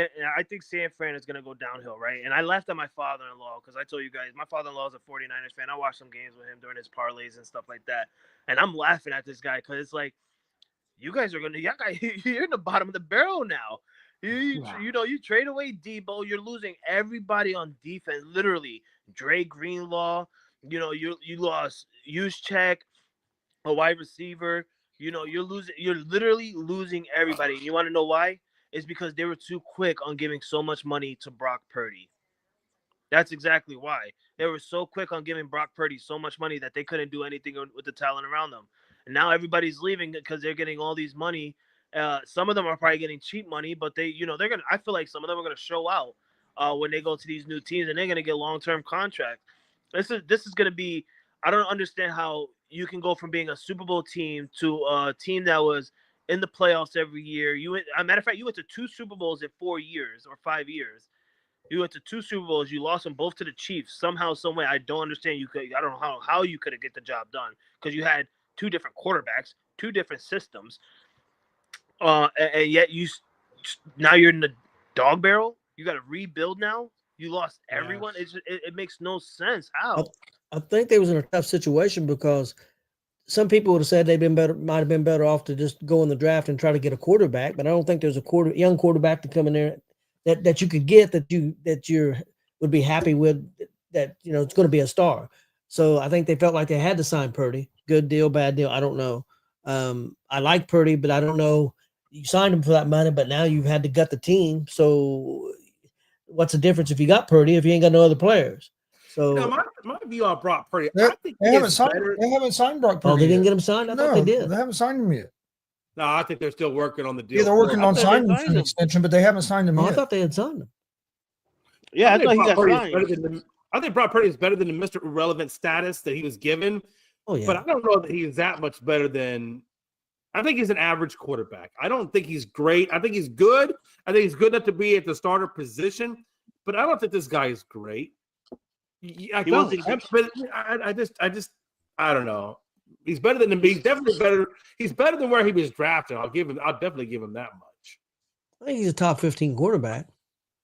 San Fran is gonna go downhill, right? And I laughed at my father-in-law because I told you guys my father-in-law is a 49ers fan. I watched some games with him during his parlays and stuff like that, and I'm laughing at this guy because it's like, you guys are gonna, you're in the bottom of the barrel now. You trade away Debo, you're losing everybody on defense. Literally, Dre Greenlaw. You know, you lost Juszczyk, a wide receiver. You know, you're literally losing everybody. And you want to know why? It's because they were too quick on giving so much money to Brock Purdy. That's exactly why. They were so quick on giving Brock Purdy so much money that they couldn't do anything with the talent around them. And now everybody's leaving because they're getting all these money. Some of them are probably getting cheap money, but they're gonna. I feel like some of them are gonna show out when they go to these new teams, and they're gonna get long-term contracts. This is gonna be. I don't understand how you can go from being a Super Bowl team to a team that was in the playoffs every year. As a matter of fact, you went to 2 Super Bowls in 4 years or 5 years. You went to 2 Super Bowls. You lost them both to the Chiefs somehow, some way. I don't understand. I don't know how you could get the job done because you had 2 different quarterbacks, 2 different systems, and yet now you're in the dog barrel. You got to rebuild now. You lost everyone. Yeah. It makes no sense. How? I think they was in a tough situation because some people would have said might have been better off to just go in the draft and try to get a quarterback. But I don't think there's a young quarterback to come in there that you could get that you would be happy with. That it's going to be a star. So I think they felt like they had to sign Purdy. Good deal, bad deal, I don't know. I like Purdy, but I don't know. You signed him for that money, but now you've had to gut the team. So what's the difference if you got Purdy if you ain't got no other players? So my view on Brock Purdy, they haven't signed Brock Purdy. Oh, they didn't get him signed? I thought they did. They haven't signed him yet. No, I think they're still working on the deal. Yeah, they're working on signing him for an extension, but they haven't signed him yet. I thought they had signed him. Yeah, I thought he got signed. I think Brock Purdy is better than the Mr. Irrelevant status that he was given. Oh, yeah. But I don't know that he's that much better than – I think he's an average quarterback. I don't think he's great. I think he's good. I think he's good enough to be at the starter position. But I don't think this guy is great. I don't know. He's better than him. He's definitely better. He's better than where he was drafted. I'll definitely give him that much. I think he's a top 15 quarterback.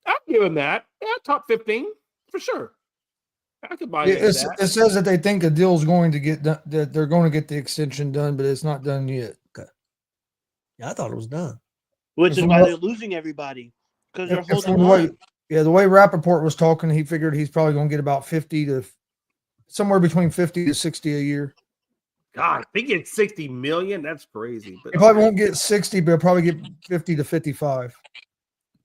I'll give him that. Yeah, top 15. for sure. I could buy Yeah, into that. it says that they think a deal's going to get done, that they're going to get the extension done, but it's not done yet. Okay. Yeah, I thought it was done. Which is From why what- they're losing everybody because they're And holding from the on. way, the way Rappaport was talking, he figured he's probably going to get about 50 to somewhere between 50 to 60 a year. God, if he gets 60 million, that's crazy. But He probably won't get 60, but he'll probably get 50 to 55.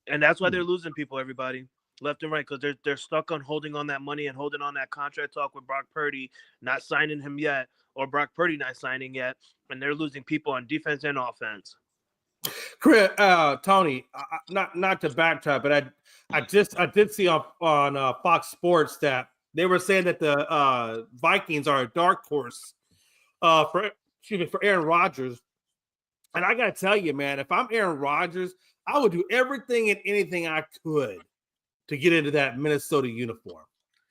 And that's why they're losing people, everybody, left and right, because they're stuck on holding on that money and holding on that contract talk with Brock Purdy, not signing him yet, or Brock Purdy not signing yet, and they're losing people on defense and offense. Chris, Tony, not to backtrack, but I did see on Fox Sports that they were saying that the Vikings are a dark horse for Aaron Rodgers. And I got to tell you, man, if I'm Aaron Rodgers, I would do everything and anything I could to get into that Minnesota uniform.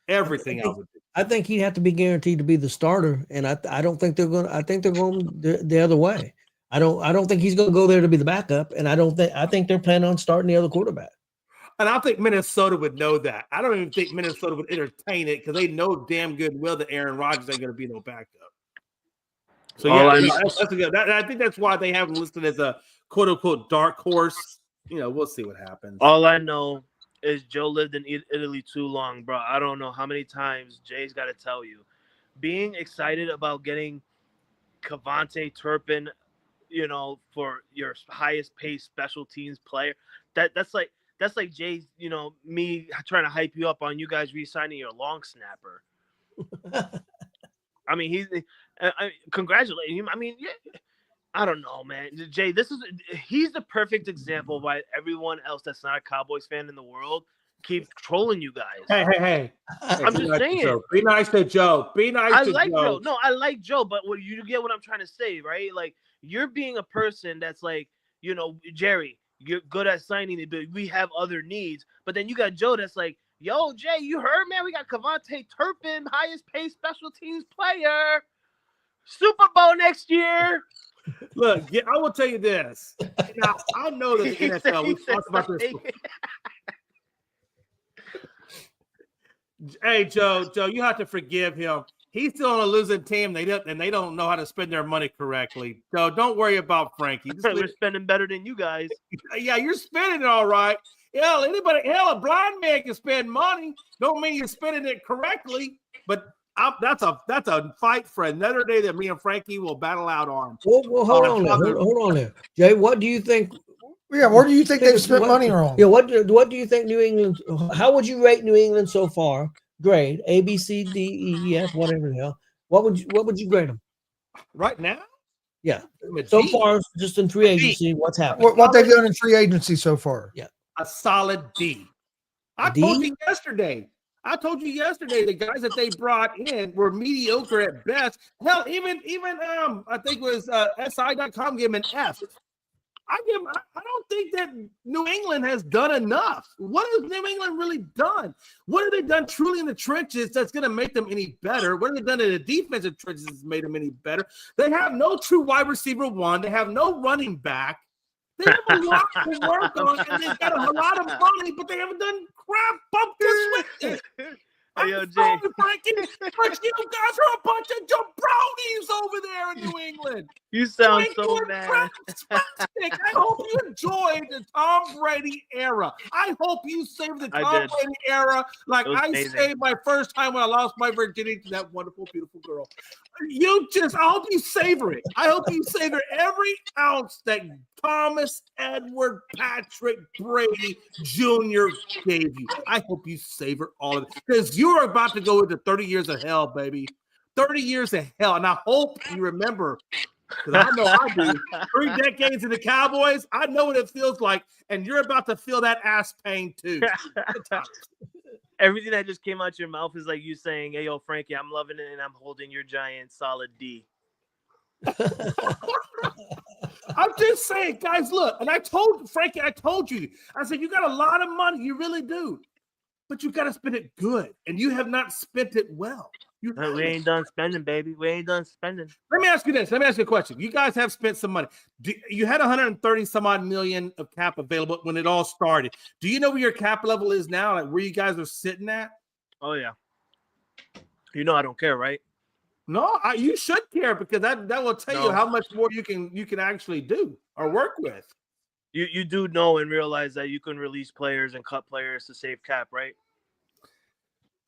Everything I would do. I think he'd have to be guaranteed to be the starter, and I don't think they're going. I think they're going the other way. I don't think he's going to go there to be the backup, and I think they're planning on starting the other quarterback. And I think Minnesota would know that. I don't even think Minnesota would entertain it because they know damn good well that Aaron Rodgers ain't going to be no backup. So I think that's why they have him listed as a quote unquote dark horse. You know, we'll see what happens. All I know is Joe lived in Italy too long, bro. I don't know how many times Jay's got to tell you. Being excited about getting Cavante Turpin, you know, for your highest paid special teams player, that's like Jay's, you know, me trying to hype you up on you guys re-signing your long snapper. I mean, he's congratulating him. I mean, yeah, I don't know, man. Jay, he's the perfect example of why everyone else that's not a Cowboys fan in the world keeps trolling you guys. Hey. I'm just saying. Be nice to Joe. Be nice to Joe. I like Joe. No, I like Joe, but you get what I'm trying to say, right? Like, you're being a person that's like, you know, Jerry, you're good at signing it, but we have other needs. But then you got Joe that's like, yo, Jay, you heard, man? We got Cavante Turpin, highest paid special teams player. Super Bowl next year. Look, I will tell you this. Now, I know that the NFL, we talked about this before. Hey, Joe, you have to forgive him. He's still on a losing team. They don't know how to spend their money correctly. So don't worry about Frankie. We're spending better than you guys. Yeah, you're spending it all right. Hell, a blind man can spend money. Don't mean you're spending it correctly. But that's a fight for another day that me and Frankie will battle out on. Well, hold on there. Jay, what do you think? Yeah, where do you think they've spent money wrong? Yeah, what do you think New England? How would you rate New England so far? Grade A, B, C, D, E, F, whatever the hell. What would you grade them right now? Yeah, so far, just in free agency, what's happening? What they've done in free agency so far? Yeah, a solid D. I told you yesterday the guys that they brought in were mediocre at best. Hell, even I think it was SI.com gave him an F. I don't think that New England has done enough. What has New England really done? What have they done truly in the trenches that's going to make them any better? What have they done in the defensive trenches that's made them any better? They have no true wide receiver one. They have no running back. They have a lot to work on, and they've got a lot of money, but they haven't done crap. Bump this with it. Hey, yo, Jay. Frankie, you guys are a bunch of jabronis over there in New England. You sound so mad. I hope you enjoyed the Tom Brady era. I hope you saved the Tom Brady era like I saved my first time when I lost my virginity to that wonderful, beautiful girl. I hope you savor it. I hope you savor every ounce that Thomas Edward Patrick Brady Jr. gave you. I hope you savor all of it because you're about to go into 30 years of hell, baby. 30 years of hell. And I hope you remember, because I know I do, 3 decades in the Cowboys, I know what it feels like, and you're about to feel that ass pain too. Everything that just came out your mouth is like you saying, hey, yo, Frankie, I'm loving it, and I'm holding your giant solid D. I'm just saying, guys, look, and I told Frankie, I said, you got a lot of money, you really do, but you got to spend it good, and you have not spent it well. We ain't done spending, baby. We ain't done spending. Let me ask you this. Let me ask you a question. You guys have spent some money. You had 130 some odd million of cap available when it all started. Do you know where your cap level is now? Like where you guys are sitting at? Oh yeah. You know I don't care, right? No, you should care because that will tell you No. how much more you can actually do or work with. You do know and realize that you can release players and cut players to save cap, right?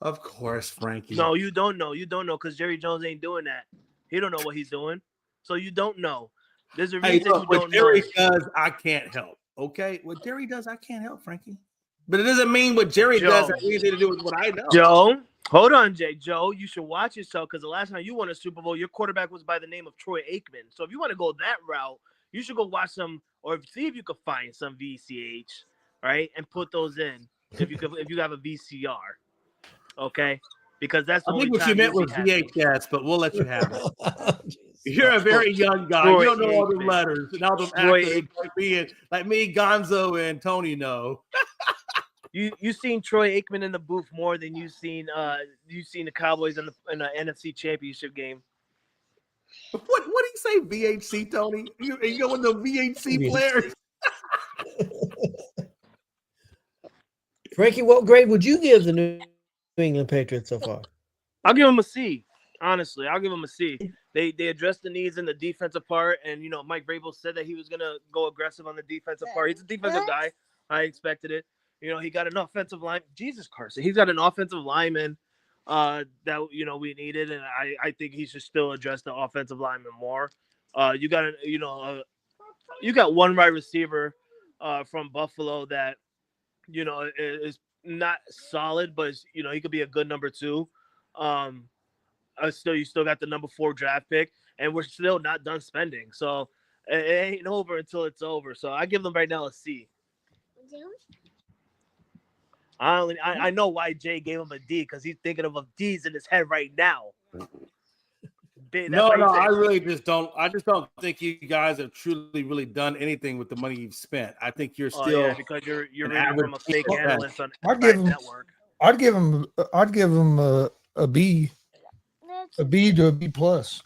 Of course, Frankie. No, you don't know. You don't know because Jerry Jones ain't doing that. He don't know what he's doing. So you don't know. There's a Hey, reason look, you what don't Jerry know. does, I can't help. Okay, what Jerry does, I can't help, Frankie. But it doesn't mean what Jerry Joe. does has anything to do with what I know. Joe, hold on, Jay. Joe, you should watch yourself because the last time you won a Super Bowl, your quarterback was by the name of Troy Aikman. So if you want to go that route, you should go watch some or see if you could find some VCH, right, and put those in if you have a VCR, okay? Because that's the I only think what time you meant you'll was be happy. VHS, but we'll let you have it. Jeez. You're a very young guy. Troy You don't know all the Aikman. letters and all the Troy actors like me, Gonzo, and Tony know. You seen Troy Aikman in the booth more than you've seen the Cowboys in the NFC Championship game. What do you say, VHC, Tony? You know when the VHC players? Frankie, what grade would you give the New England Patriots so far? I'll give him a C. Honestly, I'll give him a C. They addressed the needs in the defensive part, and Mike Vrabel said that he was gonna go aggressive on the defensive part. He's a defensive guy. I expected it. He got an offensive line. Jesus, Carson, he's got an offensive lineman that we needed, and I think he should still address the offensive lineman more. You got you got one wide receiver from Buffalo that is not solid, but he could be a good number 2. You still got the number 4 draft pick, and we're still not done spending. So it ain't over until it's over. So I give them right now a C. I know why Jay gave him a D because he's thinking of D's in his head right now. No, I really just don't. I just don't think you guys have truly, really done anything with the money you've spent. I think you're still because you're reading from a fake analyst on the network. I'd give him a B to a B plus.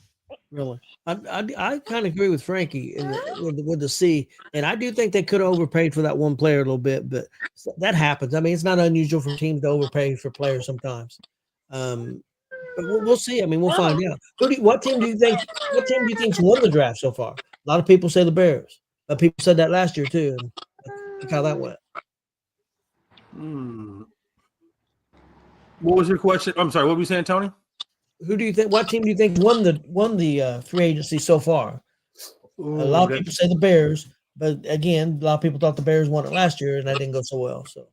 Really, I kind of agree with Frankie with the C, and I do think they could have overpaid for that one player a little bit, but that happens. I mean, it's not unusual for teams to overpay for players sometimes. But we'll see. I mean, we'll find out. What team do you think's won the draft so far? A lot of people say the Bears, but people said that last year too. And look how that went. What was your question? I'm sorry. What were you saying, Tony? Who do you think? What team do you think won the free agency so far? Ooh, a lot of people say the Bears, but again, a lot of people thought the Bears won it last year, and that didn't go so well. So.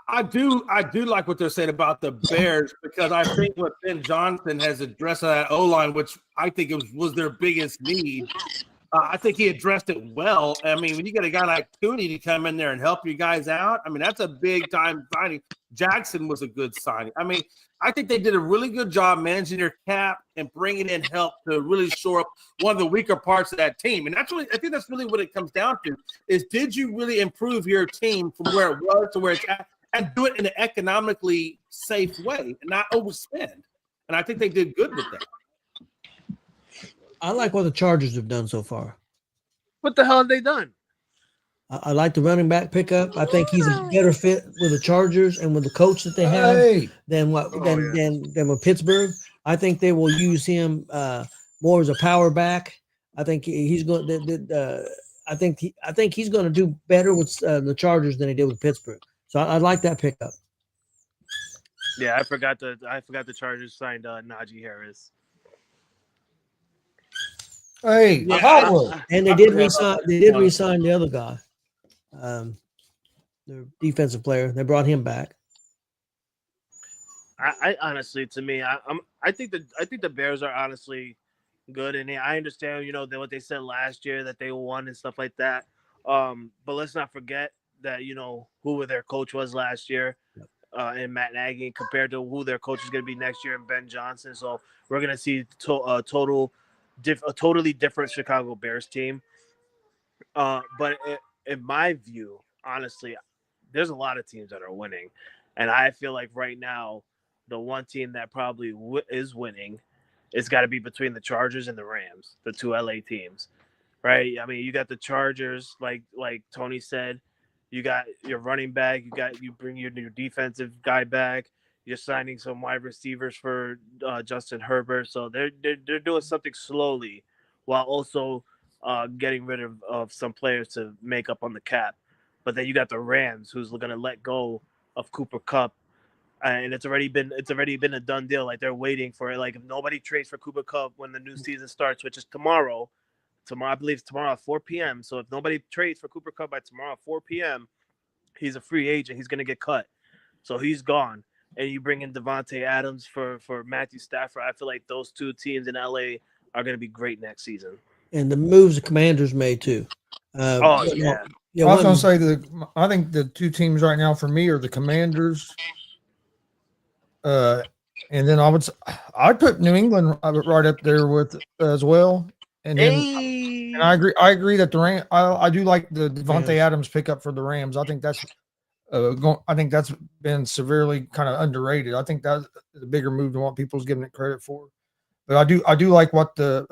I do like what they're saying about the Bears because I think what Ben Johnson has addressed that O-line, which I think was their biggest need. I think he addressed it well. I mean, when you get a guy like Cooney to come in there and help you guys out, I mean, that's a big time signing. Jackson was a good signing. I mean, I think they did a really good job managing their cap and bringing in help to really shore up one of the weaker parts of that team. And I think that's really what it comes down to is did you really improve your team from where it was to where it's at and do it in an economically safe way and not overspend? And I think they did good with that. I like what the Chargers have done so far. What the hell have they done? I like the running back pickup. I think he's a better fit with the Chargers and with the coach that they have than with Pittsburgh. I think they will use him more as a power back. I think he's going. I think he's going to do better with the Chargers than he did with Pittsburgh. So I like that pickup. Yeah, I forgot the Chargers signed Najee Harris. Hey, and they did resign. They did resign the other guy, their defensive player. They brought him back. I honestly, to me, I think the Bears are honestly good, and I understand what they said last year that they won and stuff like that. But let's not forget that who their coach was last year, and Matt Nagy compared to who their coach is going to be next year, and Ben Johnson. So we're going to see a totally different Chicago Bears team. But in my view, honestly, there's a lot of teams that are winning, and I feel like right now the one team that probably is winning, it's got to be between the Chargers and the Rams, the two LA teams, right? I mean, you got the Chargers, like Tony said, you got your running back, you bring your new defensive guy back, You're signing some wide receivers for Justin Herbert, so they're doing something slowly, while also getting rid of some players to make up on the cap. But then you got the Rams, who's going to let go of Cooper Kupp, and it's already been a done deal. Like they're waiting for it. Like if nobody trades for Cooper Kupp when the new season starts, which is tomorrow, I believe it's tomorrow at 4 p.m. So if nobody trades for Cooper Kupp by tomorrow at 4 p.m., he's a free agent. He's going to get cut. So he's gone. And you bring in Devontae Adams for Matthew Stafford. I feel like those two teams in LA are going to be great next season. And the moves the Commanders made too. Yeah. I was going to say I think the two teams right now for me are the Commanders. And then I'd put New England right up there with as well. And then and I agree that the Rams. I do like the Devontae Adams pickup for the Rams. I think that's been severely kind of underrated. I think that's the bigger move than what people's giving it credit for. But I do like what I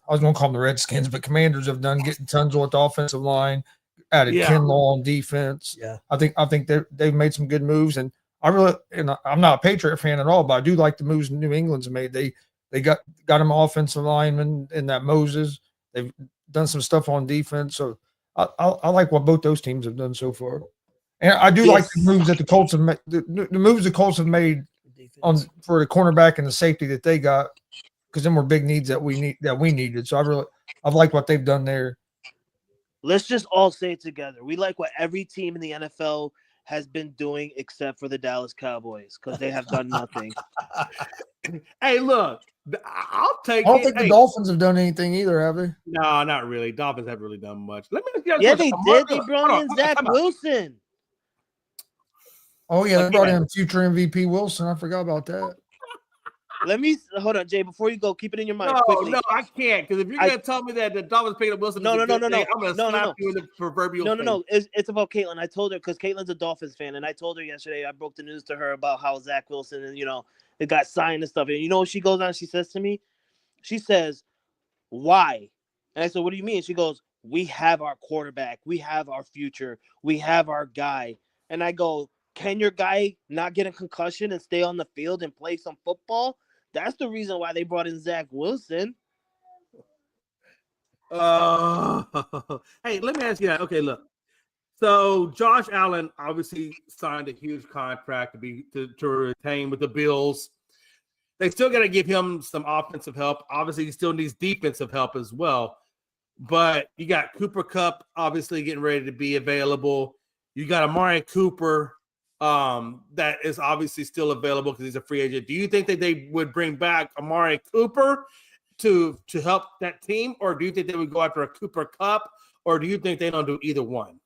was going to call them the Redskins, but Commanders have done, getting tons with the offensive line, added Kinlaw on defense. Yeah, I think they've made some good moves, and I'm not a Patriot fan at all, but I do like the moves New England's made. They got him offensive lineman in that Moses. They've done some stuff on defense, so I like what both those teams have done so far. And I do like the moves that the Colts have made. The moves the Colts have made for the cornerback and the safety that they got, because them were big needs that we needed. So I've liked what they've done there. Let's just all say it together. We like what every team in the NFL has been doing except for the Dallas Cowboys, because they have done nothing. Hey, look, I'll take it. I don't think the Dolphins have done anything either, have they? No, not really. Dolphins haven't really done much. Let me Yeah, they did. They brought in Zach Wilson. Oh, yeah, they brought in future MVP Wilson. I forgot about that. Let me hold on, Jay. Before you go, keep it in your mind. No, I can't, because if you're gonna tell me that the Dolphins picked up Wilson, no, I'm gonna slap you in the proverbial face. No. It's about Caitlin. I told her, because Caitlin's a Dolphins fan, and I told her yesterday. I broke the news to her about how Zach Wilson and it got signed and stuff. And you know what she goes on? She says to me, she says, "Why?" And I said, "What do you mean?" She goes, "We have our quarterback. We have our future. We have our guy." And I go, "Can your guy not get a concussion and stay on the field and play some football?" That's the reason why they brought in Zach Wilson. Hey, let me ask you that. Okay, look. So Josh Allen obviously signed a huge contract to retain with the Bills. They still got to give him some offensive help. Obviously, he still needs defensive help as well. But you got Cooper Kupp obviously getting ready to be available. You got Amari Cooper. That is obviously still available because he's a free agent. Do you think that they would bring back Amari Cooper to help that team, or do you think they would go after a Cooper Kupp, or do you think they don't do either one?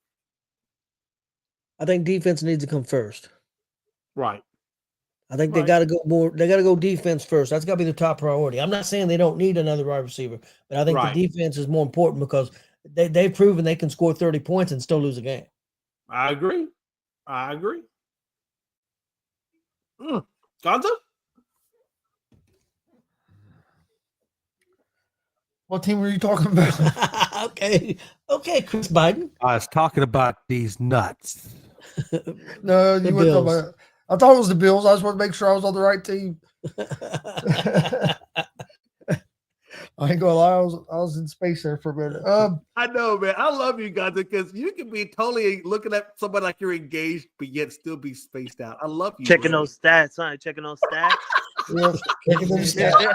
I think defense needs to come first. Right. I think they got to go more. They got to go defense first. That's got to be the top priority. I'm not saying they don't need another wide receiver, but I think the defense is more important, because they've proven they can score 30 points and still lose a game. I agree. Gonzo? What team were you talking about? Okay, Chris Biden. I was talking about these nuts. No, you weren't talking about. I thought it was the Bills. I just wanted to make sure I was on the right team. I ain't gonna lie, I was in space there for a minute. I know, man. I love you guys, because you can be totally looking at somebody like you're engaged, but yet still be spaced out. I love you. Checking those stats, huh? Checking those stats. Yeah, checking those stats.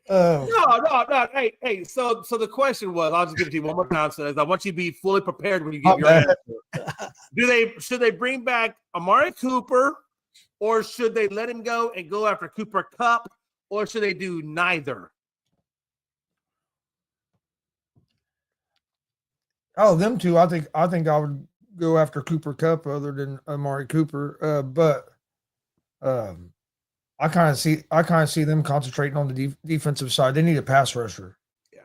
No. Hey. So the question was, I'll just give it to you one more time. So I want you to be fully prepared when you give your answer. Should they bring back Amari Cooper, or should they let him go and go after Cooper Kupp, or should they do neither? Oh, them two. I think I would go after Cooper Kupp other than Amari Cooper. But I kind of see them concentrating on the defensive side. They need a pass rusher. Yeah,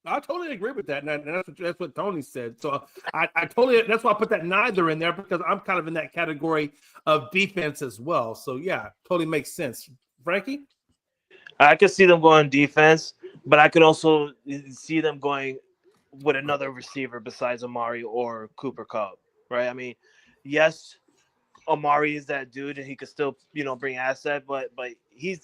I totally agree with that, and that's what Tony said. So I totally, that's why I put that neither in there, because I'm kind of in that category of defense as well. So yeah, totally makes sense. Frankie? I could see them going defense, but I could also see them going with another receiver besides Amari or Cooper Kupp, right? I mean, yes, Amari is that dude, and he could still, bring asset, but he's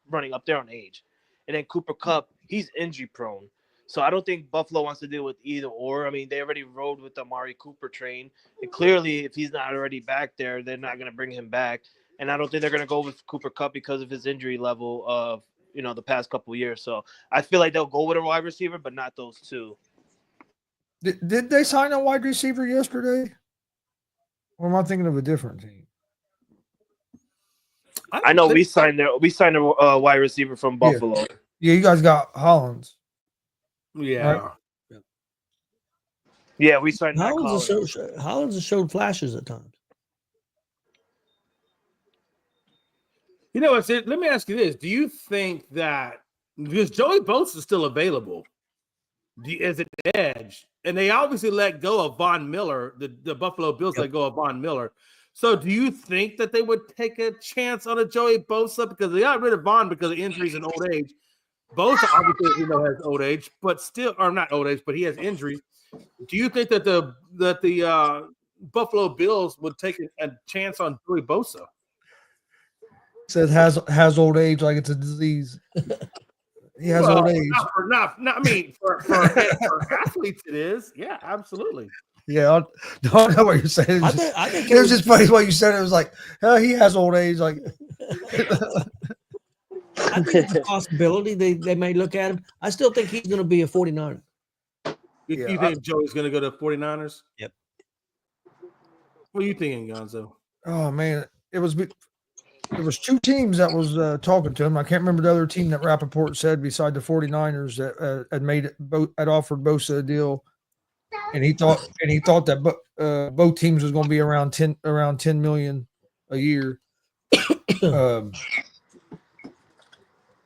running up there on age, and then Cooper Kupp, he's injury prone, so I don't think Buffalo wants to deal with either or. I mean, they already rode with the Amari Cooper train, and clearly, if he's not already back there, they're not going to bring him back, and I don't think they're going to go with Cooper Kupp because of his injury level of the past couple of years. So I feel like they'll go with a wide receiver, but not those two. Did they sign a wide receiver yesterday? Or am I thinking of a different team? I know we signed a wide receiver from Buffalo. Yeah, you guys got Hollins. Yeah. Right? Yeah, we signed Hollins has showed flashes at times. You know what's it? Let me ask you this: do you think that because Joey Bosa is still available as an edge, and they obviously let go of Von Miller, the Buffalo Bills let go of Von Miller. So do you think that they would take a chance on a Joey Bosa because they got rid of Von because of injuries and old age? Bosa obviously has old age, but still, or not old age, but he has injuries. Do you think that the Buffalo Bills would take a chance on Joey Bosa? Said has old age like it's a disease. He has old age. For athletes it is. Yeah, absolutely. Yeah, I don't know what you're saying. I think it was just funny what you said. It was like, he has old age. Like, I think it's a possibility they may look at him. I still think he's going to be a 49er. You think Joey's going to go to 49ers? Yep. What are you thinking, Gonzo? Oh man, there was two teams that was talking to him. I can't remember the other team that Rappaport said beside the 49ers that had offered Bosa a deal, and he thought that both teams was going to be around 10 million a year.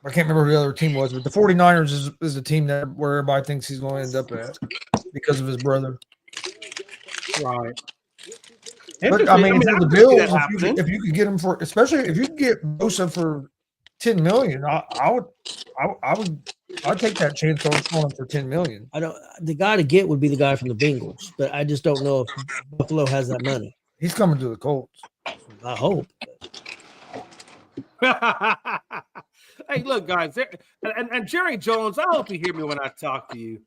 I can't remember who the other team was, but the 49ers is the team where everybody thinks he's going to end up at because of his brother. Right. But I mean, for the Bills, if you could get him for, especially if you could get Bosa for $10 million, I'd take that chance on him for $10 million. The guy to get would be the guy from the Bengals, but I just don't know if Buffalo has that money. He's coming to the Colts. I hope. Hey, look, guys, and Jerry Jones, I hope you hear me when I talk to you.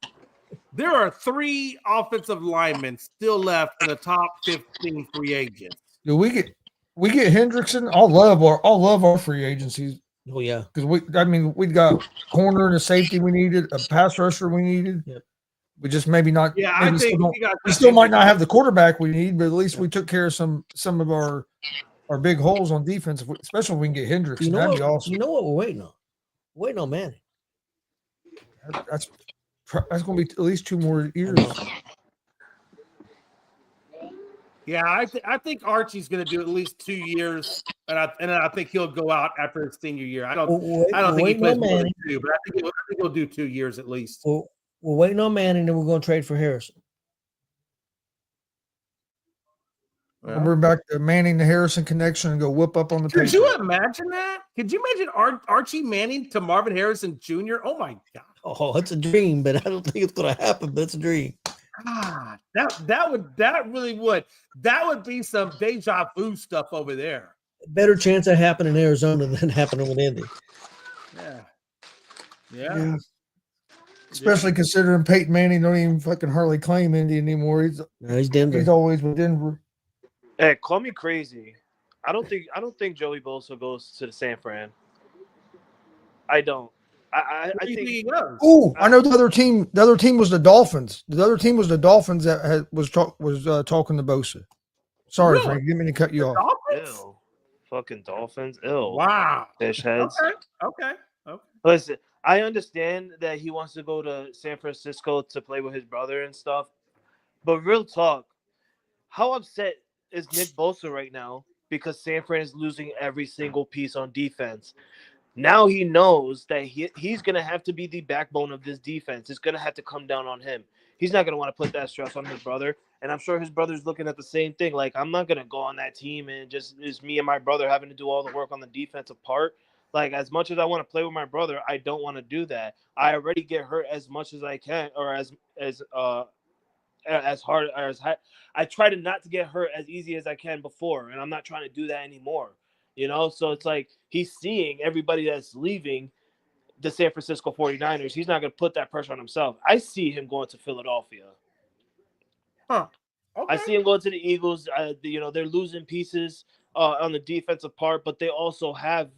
There are 3 offensive linemen still left in the top 15 free agents. Do we get Hendrickson? I'll love our free agencies. Oh yeah, because we got corner and a safety we needed, a pass rusher we needed. Yep. We just maybe not. Yeah, I think we still might not have the quarterback we need, but at least we took care of some of our big holes on defense, especially if we can get Hendrickson. That'd be awesome. You know what we're waiting on? We're waiting on Manning. That's going to be at least 2 more years. Yeah, I think Archie's going to do at least 2 years, and I think he'll go out after his senior year. I don't think he plays more than 2, but I think he'll do 2 years at least. We're waiting on Manning, and we're going to trade for Harrison. Well, we're back to Manning to Harrison connection and go whip up on the Could you imagine that? Could you imagine Archie Manning to Marvin Harrison Jr.? Oh my God! Oh, it's a dream, but I don't think it's going to happen. But it's a dream. God, that would be some deja vu stuff over there. Better chance that happened in Arizona than happening with Indy. Yeah. Especially considering Peyton Manning don't even fucking hardly claim Indy anymore. He's Denver. He's always with Denver. Hey, call me crazy. I don't think Joey Bosa goes to the San Fran. I don't. I think he does. Oh, I know the other team. The other team was the Dolphins. The other team was the Dolphins that was talking to Bosa. Sorry, Really? Frank. Didn't mean to cut you off. Ew. Fucking Dolphins. Ew. Wow. Fish heads. Okay. Listen, I understand that he wants to go to San Francisco to play with his brother and stuff, but real talk, how upset is Nick Bosa right now because San Fran is losing every single piece on defense? Now he knows that he's going to have to be the backbone of this defense. It's going to have to come down on him. He's not going to want to put that stress on his brother, and I'm sure his brother's looking at the same thing. Like, I'm not going to go on that team and it's me and my brother having to do all the work on the defensive part. Like, as much as I want to play with my brother, I don't want to do that. I already get hurt as much as I can, or as as hard as I try to not to get hurt as easy as I can before, and I'm not trying to do that anymore. So it's like he's seeing everybody that's leaving the San Francisco 49ers. He's not going to put that pressure on himself. I see him going to Philadelphia. Huh. Okay. I see him going to the Eagles. They're losing pieces on the defensive part, but they also have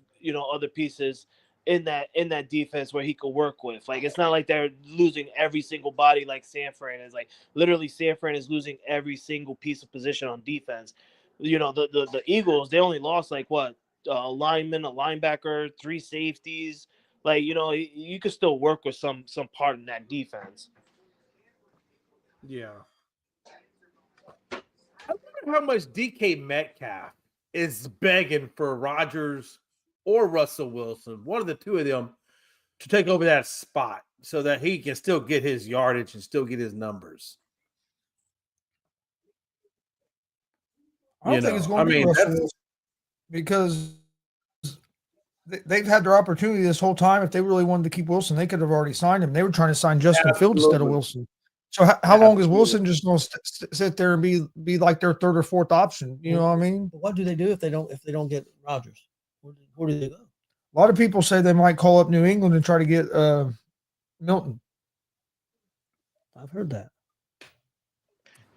other pieces in that defense where he could work with. Like, it's not like they're losing every single body like San Fran is. Like, literally, San Fran is losing every single piece of position on defense. The Eagles, they only lost like what, a lineman, a linebacker, 3 safeties. Like, you could still work with some part in that defense. Yeah. I wonder how much DK Metcalf is begging for Rodgers or Russell Wilson, one of the two of them, to take over that spot so that he can still get his yardage and still get his numbers. I don't think it's going to be Russell Wilson because they've had their opportunity this whole time. If they really wanted to keep Wilson, they could have already signed him. They were trying to sign Justin Fields instead of Wilson. So how long is Wilson just going to sit there and be like their third or fourth option? You know what I mean? What do they do if they don't get Rodgers? Where do they go? A lot of people say they might call up New England and try to get Milton. I've heard that.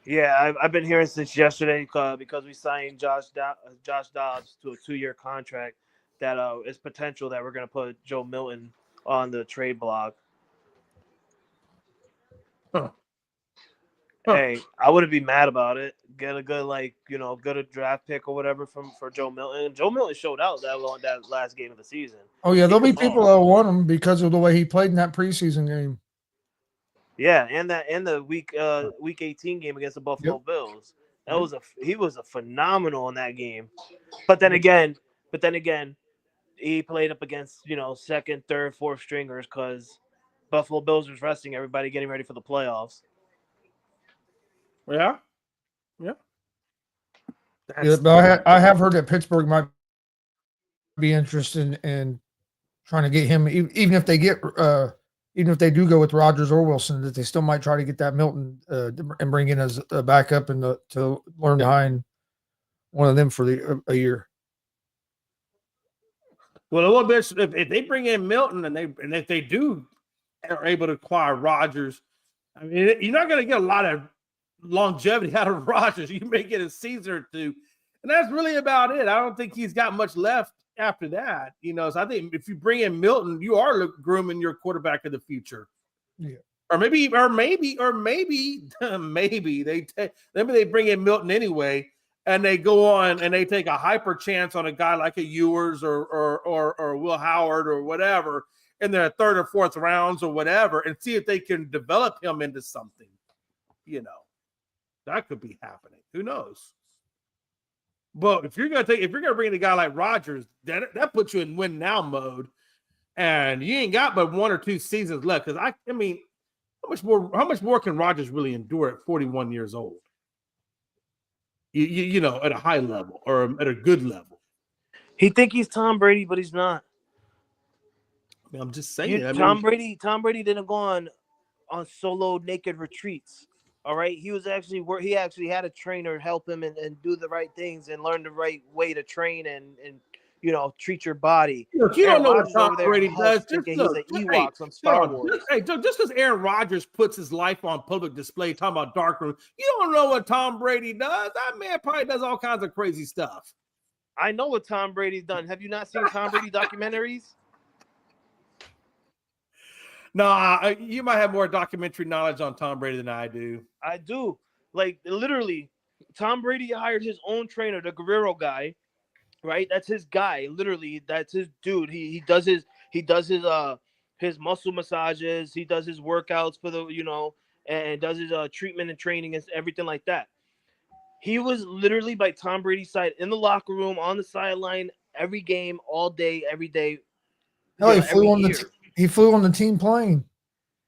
Yeah, I've been hearing since yesterday because we signed Josh Dobbs to a 2-year contract that it's potential that we're going to put Joe Milton on the trade block. Huh. Hey, I wouldn't be mad about it. Get a good get a draft pick or whatever for Joe Milton. Joe Milton showed out that last game of the season. Oh yeah, there'll be people that will want him because of the way he played in that preseason game. Yeah, and the week 18 game against the Buffalo Bills. He was a phenomenal in that game. But then again, he played up against second, third, fourth stringers because Buffalo Bills was resting everybody, getting ready for the playoffs. Yeah. But I have heard that Pittsburgh might be interested in trying to get him, even if they do go with Rodgers or Wilson, that they still might try to get that Milton and bring in as a backup and to learn behind one of them for a year. Well, a little bit. If they bring in Milton and if they are able to acquire Rodgers, I mean, you're not going to get a lot of longevity out of Rodgers. You may get a season or two, and that's really about it. I don't think he's got much left after that. So I think if you bring in Milton, you are grooming your quarterback of the future. Yeah. Or maybe they bring in Milton anyway, and they go on and they take a hyper chance on a guy like a Ewers or Will Howard or whatever in their third or fourth rounds or whatever, and see if they can develop him into something. That could be happening. Who knows? But if you're gonna bring in a guy like Rodgers, that puts you in win now mode, and you ain't got but 1 or 2 seasons left. Because I mean, how much more can Rodgers really endure at 41 years old? At a high level or at a good level. He think he's Tom Brady, but he's not. I mean, I'm just saying. Tom Brady didn't go on solo naked retreats. All right, he actually had a trainer help him and do the right things and learn the right way to train and treat your body. Look, you don't know what Tom Brady does. He's an Ewok from Star Wars. Just because Aaron Rodgers puts his life on public display, talking about darkroom, you don't know what Tom Brady does. That man probably does all kinds of crazy stuff. I know what Tom Brady's done. Have you not seen Tom Brady documentaries? No, you might have more documentary knowledge on Tom Brady than I do. I do. Like, literally, Tom Brady hired his own trainer, the Guerrero guy, right? That's his guy. Literally, that's his dude. He does his muscle massages. He does his workouts for and does his treatment and training and everything like that. He was literally by Tom Brady's side in the locker room, on the sideline, every game, all day, every day. No, he flew on the team plane.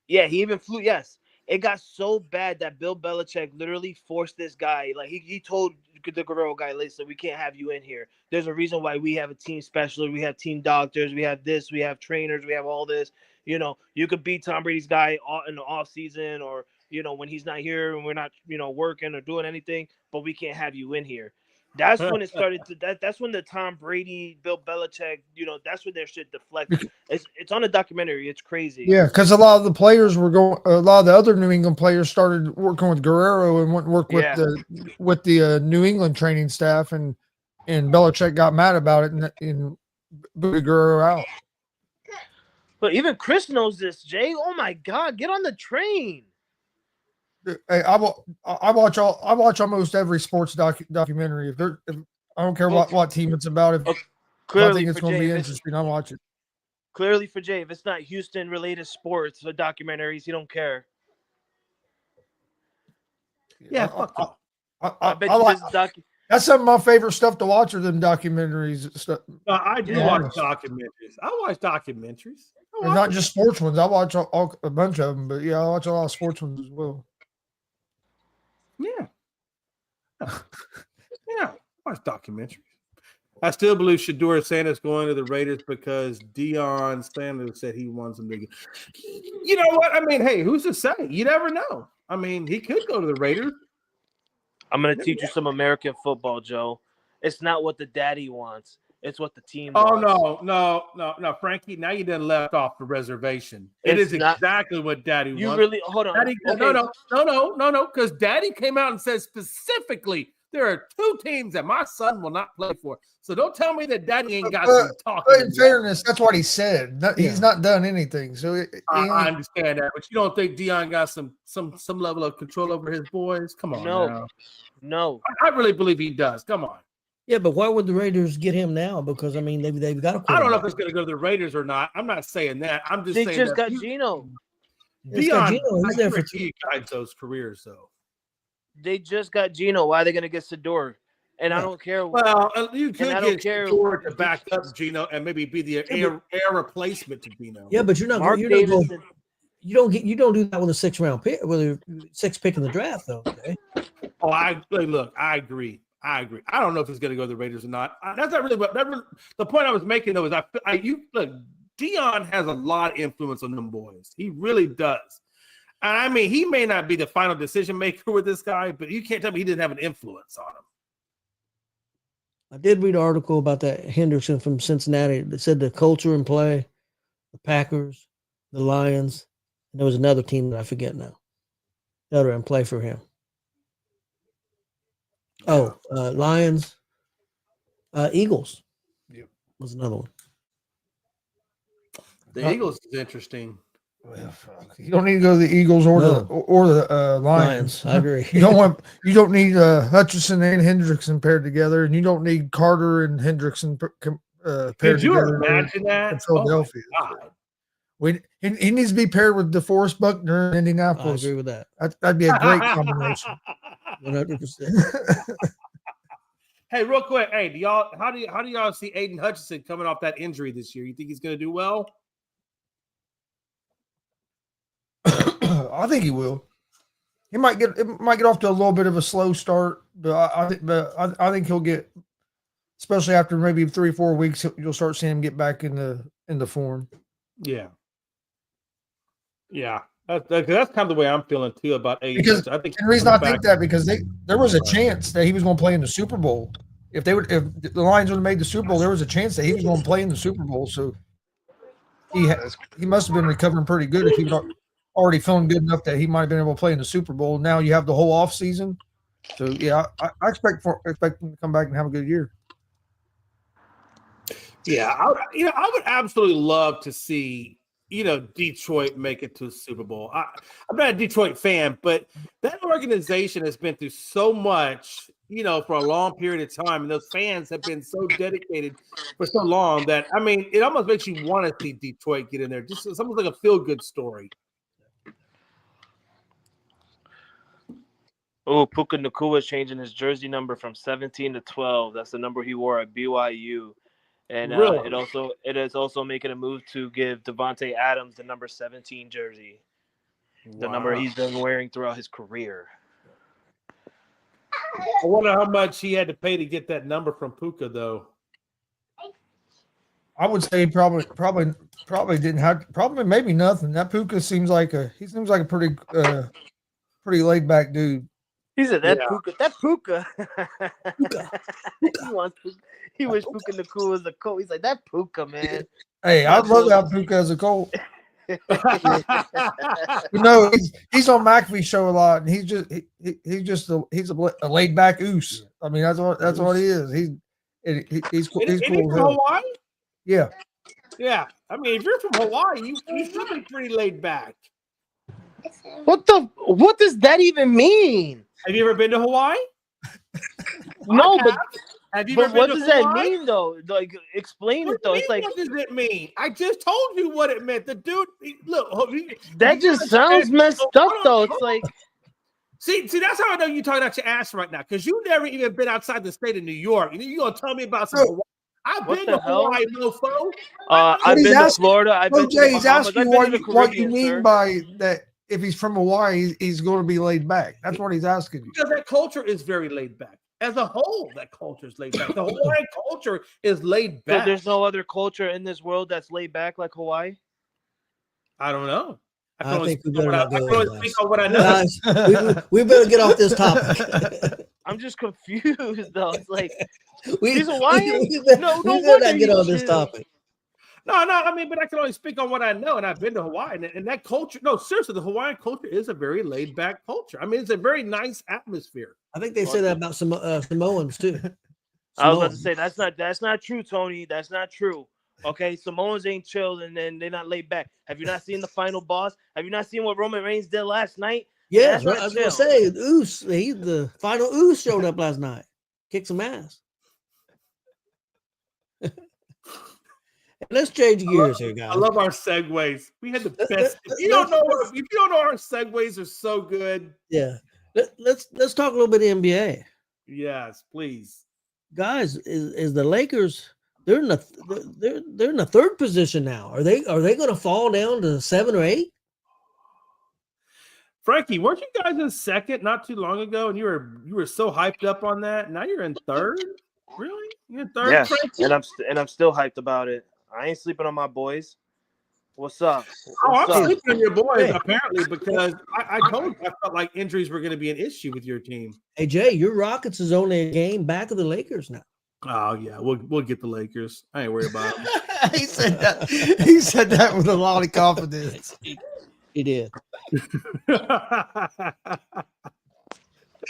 Yeah, he even flew. Yes. It got so bad that Bill Belichick literally forced this guy. Like, he told the Guerrero guy, listen, we can't have you in here. There's a reason why we have a team specialist. We have team doctors. We have this. We have trainers. We have all this. You could be Tom Brady's guy in the off season or when he's not here and we're not, working or doing anything, but we can't have you in here. That's when it started to that's when the Tom Brady, Bill Belichick, that's when their shit deflected. It's on a documentary. It's crazy. Yeah, because a lot of the players were going. A lot of the other New England players started working with Guerrero and went and work with the New England training staff, and Belichick got mad about it and booted Guerrero out. But even Chris knows this, Jay. Oh my God, get on the train. Hey, I watch almost every sports documentary. If I don't care what team it's about. If I think it's going to be interesting, I watch it. Clearly for Jay, if it's not Houston related sports or documentaries, he don't care. Yeah, fuck I bet you this that's some of my favorite stuff to watch are them documentaries and stuff. I do watch documentaries. I watch documentaries. And not just sports ones. I watch a bunch of them, but yeah, I watch a lot of sports ones as well. Yeah. Yeah. I watch documentaries. I still believe Shedeur Sanders going to the Raiders because Deion Sanders said he wants him to get. You know what? I mean, hey, who's to say? You never know. I mean, he could go to the Raiders. I'm going to teach you some American football, Joe. It's not what the daddy wants. It's what the team wants. Oh, no, Frankie. Now you done left off the reservation. It's exactly what daddy wants. You really – hold on. Daddy, okay. No, because daddy came out and said specifically there are 2 teams that my son will not play for. So don't tell me that daddy ain't got some talking. But in fairness, that's what he said. He's not done anything. So I understand that, but you don't think Deion got some level of control over his boys? Come on, no. I really believe he does. Come on. Yeah, but why would the Raiders get him now? Because I mean, they've got a. I don't know if it's going to go to the Raiders or not. I'm not saying that. I'm just saying they just got Geno. Deion, he's there for 2 guys those careers, though. They just got Geno. Why are they going to get Shedeur? And I don't care. Well, you could get Shedeur to back up Geno and maybe be the air replacement to Geno. Yeah, but you're not. You don't do that with a 6th round pick, with a 6th pick in the draft, though. Okay? Oh, I agree. I don't know if he's going to go to the Raiders or not. That's not really the point I was making, though, is look, Deion has a lot of influence on them boys. He really does. And I mean, he may not be the final decision maker with this guy, but you can't tell me he didn't have an influence on him. I did read an article about that Hendrickson from Cincinnati that said the culture and play, the Packers, the Lions, and there was another team that I forget now that are in play for him. Lions, Eagles. Yep. Was another one. The Eagles is interesting. Well, you don't need to go to the Eagles or the Lions. I agree. You don't need Hutchinson and Hendrickson paired together, and you don't need Carter and Hendrickson paired together. Could you imagine that? In Philadelphia. Oh he needs to be paired with DeForest Buckner in Indianapolis. I agree with that. That'd be a great combination. 100%. Hey, real quick, how do y'all see Aiden Hutchinson coming off that injury this year? You think he's going to do well? I think he will. He might get off to a little bit of a slow start, but I think he'll get, especially after maybe 3 or 4 weeks, you'll start seeing him get back in the form. Yeah. That's kind of the way I'm feeling too about Aiden. Because I think the reason I think that because there was a chance that he was going to play in the Super Bowl. If the Lions would have made the Super Bowl, there was a chance that he was going to play in the Super Bowl. So he must have been recovering pretty good if he was already feeling good enough that he might have been able to play in the Super Bowl. Now you have the whole off season. So yeah, I expect him to come back and have a good year. Yeah, I would absolutely love to see Detroit make it to the Super Bowl. I'm not a Detroit fan, but that organization has been through so much, for a long period of time, and those fans have been so dedicated for so long that it almost makes you want to see Detroit get in there. Just it's almost like a feel-good story. Oh, Puka Nacua is changing his jersey number from 17 to 12. That's the number he wore at BYU. And really? it is also making a move to give Devontae Adams the number 17 jersey, the number he's been wearing throughout his career. I wonder how much he had to pay to get that number from Puka, though. I would say probably didn't have maybe nothing. That Puka seems like a pretty pretty laid back dude. He said that Yeah. Puka. That Puka. He wish Puka Nakua was a Colt. He's like that Puka, man. Hey, I'd love to have Puka as a Colt. No, he's on McAfee's show a lot, and he's a laid back oos. I mean, that's what he is. He's cool. He's Isn't he cool. from Hawaii? Yeah. Yeah. I mean, if you're from Hawaii, you should be pretty laid back. What does that even mean? Have you ever been to Hawaii? No, but Have you but ever been what to does that Hawaii? mean though? Like, explain What it though. do you It's mean, like what does it mean? I just told you what it meant. The dude, look, that just sounds messed up though. It's like see, that's how I know you're talking out your ass right now, because you never even been outside the state of New York. You gonna tell me about some Hawaii? I've What been the to hell? Hawaii, mofo. I've he's been to asking- Florida. I've been to Jay, the he's Bahamas. asking I've you been to the what you Caribbean, mean sir. by that. If he's from Hawaii, he's going to be laid back. That's what he's asking you. Because that culture is very laid back. As a whole, that culture is laid back. The Hawaiian culture is laid So back. there's no other culture in this world that's laid back like Hawaii. I don't know. I I can only think we speak on better what not I go can only there, speak on what I know. Guys, we better get off this topic. I'm just confused though. It's like we, He's Hawaiian? We better, No we better wonder not get he on this chill. topic. No, I mean, but I can only speak on what I know, and I've been to Hawaii, and that culture. No, seriously, the Hawaiian culture is a very laid back culture. I mean, it's a very nice atmosphere. I think they say that about some Samoans too. I was about to Samoans. say that's not true, Tony. That's not true. Okay, Samoans ain't chill and then they're not laid back. Have you not seen the final boss? Have you not seen what Roman Reigns did last night? Yeah, That's not I was gonna chill. say Oos. The final Oos showed up last night, kicked some ass. Let's change gears here, guys. I love our segues. We had the best. If you don't know our segues are so good. Yeah, let's talk a little bit of NBA, Yes, please. guys. Is the Lakers? They're in the third position now. Are they going to fall down to 7 or 8? Frankie, weren't you guys in second not too long ago, and you were so hyped up on that? Now you're in third. Really? You're in third, Yes, Frankie? and I'm still hyped about it. I ain't sleeping on my boys. What's up? Oh, What's I'm up? sleeping on your boys, Hey. apparently, because I told you I felt like injuries were going to be an issue with your team. Hey Jay, your Rockets is only a game back of the Lakers now. Oh yeah, we'll get the Lakers. I ain't worried about them. He said that. He said that with a lot of confidence. He did.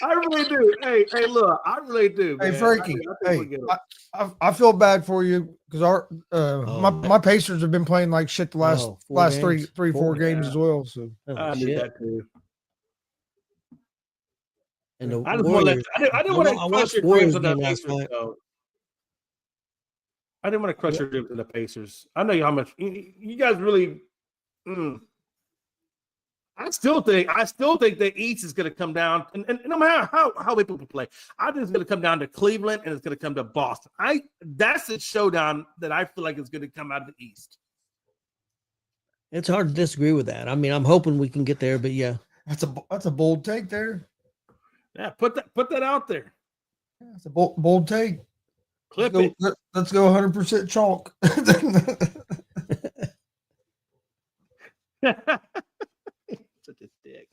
I really do. Hey, look, I really do. Hey man. Frankie, I think we'll get 'em. I feel bad for you because our Oh. my Pacers have been playing like shit the last Oh, 4 three games? 4 games as well. So Oh, I knew shit. that too. And the I just want Warriors. to. I didn't want to I crush watched your Warriors dreams on the game last Pacers, night. though. I didn't want to crush your dreams on the Pacers. I know how much you guys really. I still think the East is going to come down, and no matter how people play, I think it's going to come down to Cleveland and it's going to come to Boston. That's the showdown that I feel like is going to come out of the East. It's hard to disagree with that. I mean, I'm hoping we can get there, but yeah. that's a bold take there. Yeah, put that out there. That's a bold take. Clip Let's go 100% chalk. it. Such a dick.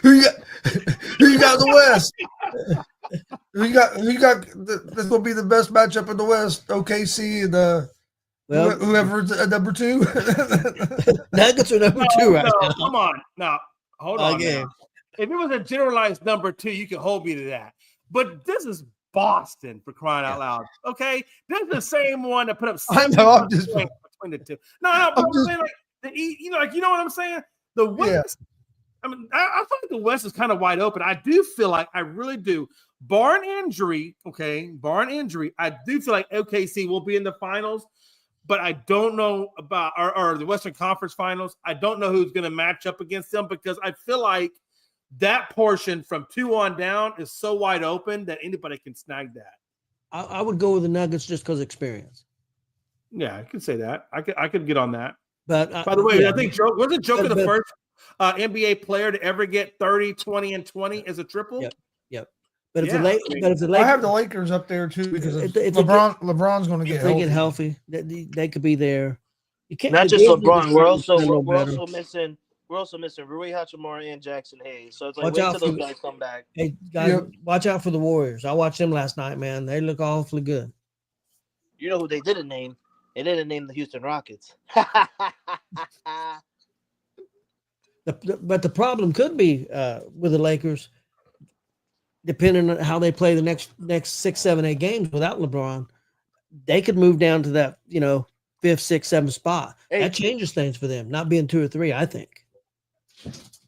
Who you got in the West? Who you got? This will be the best matchup in the West. OKC and Well, whoever's at number 2. Nuggets are number 2 right now. Come on. Now, hold on. Okay. Now. If it was a generalized number 2, you can hold me to that. But this is Boston, for crying out loud. Okay? This is the same one that put up I know, I'm 70 just- points between the two. No, but I'm I'm just- saying, like, the East, you know what I'm saying? The West, I mean, I feel like the West is kind of wide open. I do feel like, I really do. Barring injury, I do feel like OKC will be in the finals. But I don't know about or the Western Conference Finals. I don't know who's going to match up against them because I feel like that portion from 2 on down is so wide open that anybody can snag that. I would go with the Nuggets just because experience. Yeah, I could say that. I could get on that. But By the way, yeah, I think wasn't Joker the but- first NBA player to ever get 30, 20, and 20 as a triple? Yep. But if Yeah, the I mean, but if the I Lakers, have the Lakers up there too because If they LeBron's going to get if they get healthy. healthy, they could be there. You can't. Not the just Grizzlies LeBron. We're also are no we're better. also missing Rui Hachimura and Jackson Hayes. So it's like Watch wait out till for those the- guys come back. Hey guys, watch out for the Warriors. I watched them last night, man. They look awfully good. You know who they didn't name? They didn't name the Houston Rockets. But the problem could be with the Lakers, depending on how they play the next 6, 7, 8 games without LeBron, they could move down to that 5th, 6th, 7th spot. Hey. That changes things for them, not being 2 or 3. I think.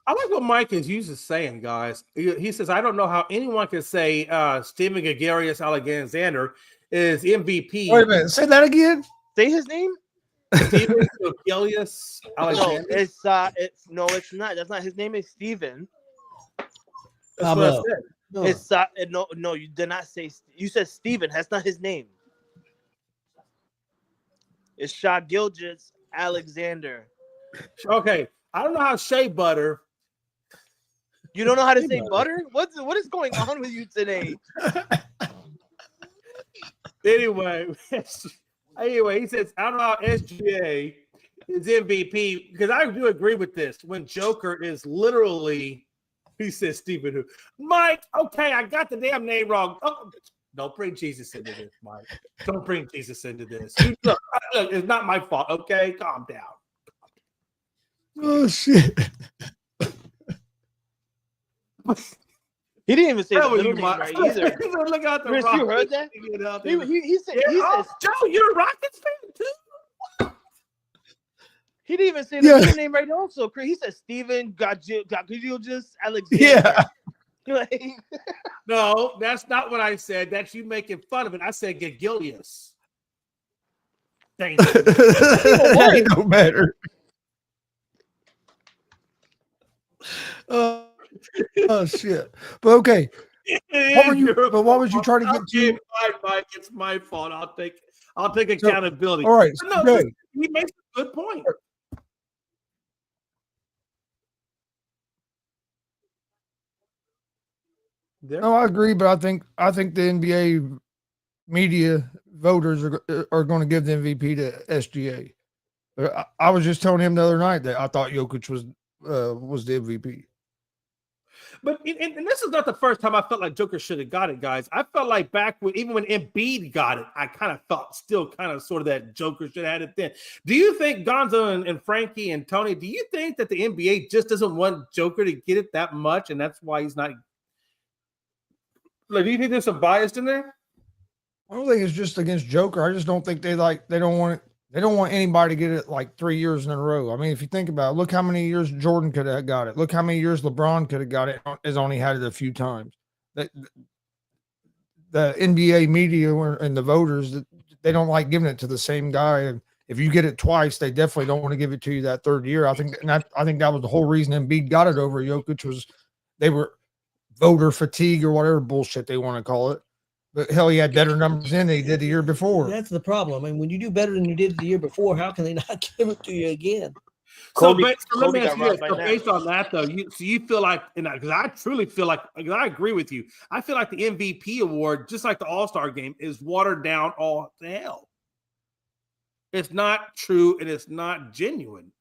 I like what Mike is used to saying, guys. He says, I don't know how anyone can say Steven Gregarious Alexander is MVP. Wait a minute. Say that again. Say his name? Steven Gregarious No, Alexander. it's not. That's not his name. Is Steven. That's what I said. No. It's no. You did not say. You said Steven. That's not his name. It's Shai Gilgeous Alexander. Okay. I don't know how Shea Butter. You don't know how to say butter? What is going on with you today? Anyway, he says, I don't know how SGA is MVP because I do agree with this. When Joker is literally, he says, Stephen who? Mike, okay, I got the damn name wrong. Oh, don't bring Jesus into this, Mike. Don't bring Jesus into this. Look, it's not my fault, okay? Calm down. Oh shit. He didn't even say That the was middle name my- right either. Look out the Chris, you heard that? He said, Joe, you're a Rockets fan too? he didn't even say the middle name right also. Chris, he said Steven Gaggiulis Alexander. Yeah. Like, No, that's not what I said. That's you making fun of it. I said Gagilius. Thank you. That ain't no better. Oh shit. But okay. What was you trying to get to? Okay, fine, Mike. It's my fault. I'll take accountability. All right. But no, he makes a good point. No, I agree, but I think the NBA media voters are going to give the MVP to SGA. I was just telling him the other night that I thought Jokic was the MVP. But and this is not the first time I felt like Joker should have got it, guys. I felt like back even when Embiid got it, I kind of felt still kind of sort of that Joker should have had it then. Do you think Gonzo and Frankie and Tony, do you think that the NBA just doesn't want Joker to get it that much and that's why he's not? Like, do you think there's some bias in there? I don't think it's just against Joker. I just don't think they don't want anybody to get it like 3 years in a row. I mean, if you think about it, look how many years Jordan could have got it. Look how many years LeBron could have got it. Has only had it a few times. The NBA media and the voters, they don't like giving it to the same guy. And if you get it twice, they definitely don't want to give it to you that third year. I think that was the whole reason Embiid got it over Jokic was they were voter fatigue or whatever bullshit they want to call it. But hell, he had better numbers than he did the year before. That's the problem. I mean, when you do better than you did the year before, how can they not give it to you again? Let me ask you this. So based on that, though, you feel like, because I truly feel like, I agree with you. I feel like the MVP award, just like the All-Star game, is watered down all to hell. It's not true and it's not genuine.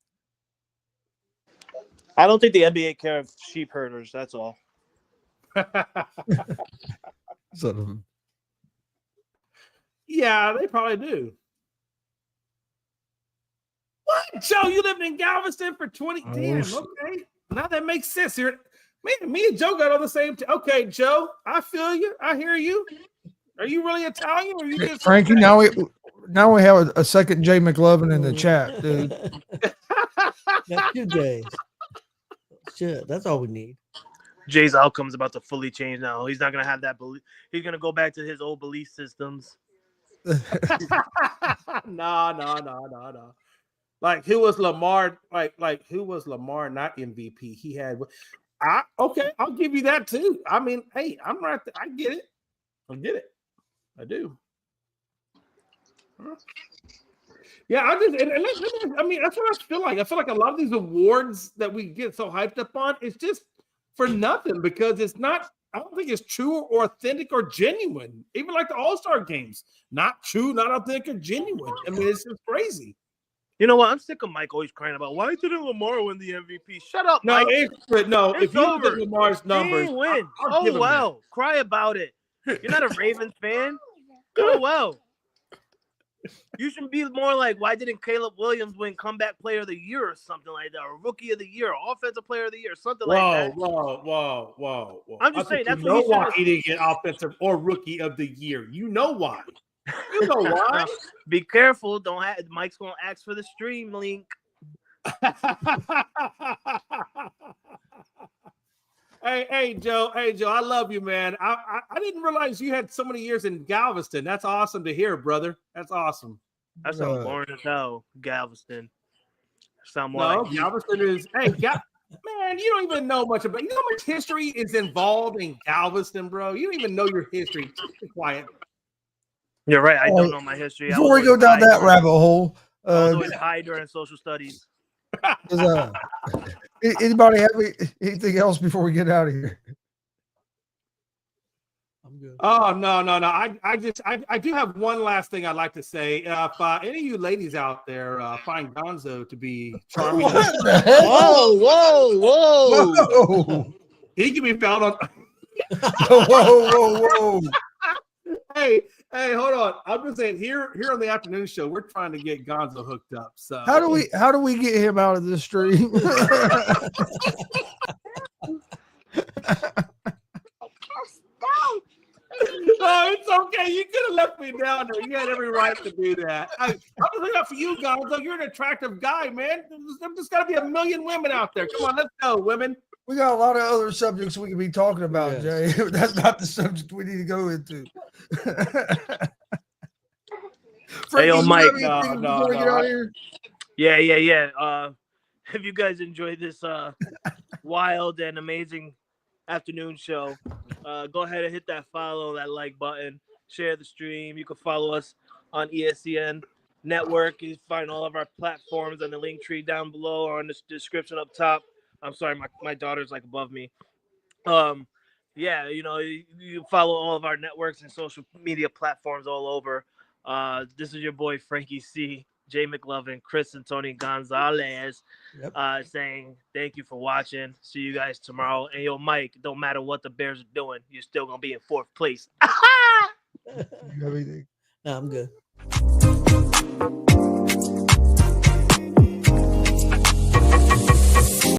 I don't think the NBA care of sheep herders. That's all. Yeah, they probably do. What? Joe, you lived in Galveston for 20. Damn, okay. Now that makes sense here. Man, me and Joe got on the same okay, Joe, I feel you. I hear you. Are you really Italian or are you just Frankie? Now we have a second Jay McLovin in the chat, dude. That's 2 days. Shit, that's all we need. Jay's outcome's about to fully change now. He's not gonna have that belief. He's gonna go back to his old belief systems. No. Like who was Lamar? Like who was Lamar? Not MVP. He had. Okay, I'll give you that too. I mean, hey, I'm right there. I get it. I do. Yeah, I mean, that's what I feel like. I feel like a lot of these awards that we get so hyped up on, it's just for nothing because it's not. I don't think it's true or authentic or genuine. Even like the All-Star games, not true, not authentic or genuine. I mean, it's just crazy. You know what? I'm sick of Mike always crying about why didn't Lamar win the MVP? Shut up, No, Mike. if you look over. at Lamar's numbers, win. I'll give him Well. Cry about it. You're not a Ravens fan. Oh well. You should be more like, why didn't Caleb Williams win comeback player of the year or something like that, or rookie of the year, or offensive player of the year, or something like that? Whoa. I'm just saying that's you know what he didn't get offensive or rookie of the year. You know why. You know why. Be careful. Mike's gonna ask for the stream link. Hey, Joe, I love you, man. I didn't realize you had so many years in Galveston. That's awesome to hear, brother. That's awesome. That's sound boring as hell, Galveston. Galveston is. Hey, man, you don't even know much about. You know how much history is involved in Galveston, bro. You don't even know your history. Just be quiet. You're right. I don't know my history. Before we go down that rabbit hole, I was always high during social studies. Anybody have anything else before we get out of here? I'm good. Oh no! I do have one last thing I'd like to say. If any of you ladies out there find Gonzo to be charming, What the hell? Whoa! He can be found on. Whoa! Hey, hold on. I'm just saying here on the afternoon show, we're trying to get Gonzo hooked up. So How do we get him out of this stream? No, it's okay. You could have left me down there. You had every right to do that. I'm just looking out for you, Gonzo. You're an attractive guy, man. There's just got to be a million women out there. Come on, let's go, women. We got a lot of other subjects we could be talking about, Jay. That's not the subject we need to go into. Hey, yo, Mike. Before we get out of here? Yeah. If you guys enjoyed this wild and amazing afternoon show, go ahead and hit that follow, that like button, share the stream. You can follow us on ESCN Network. You can find all of our platforms on the link tree down below or in the description up top. I'm sorry, my daughter's like above me. You follow all of our networks and social media platforms all over. This is your boy Frankie C, Jay McLovin, Chris and Tony Gonzalez, saying thank you for watching. See you guys tomorrow. And yo, Mike, don't matter what the Bears are doing, you're still gonna be in 4th place. You have anything? No, I'm good.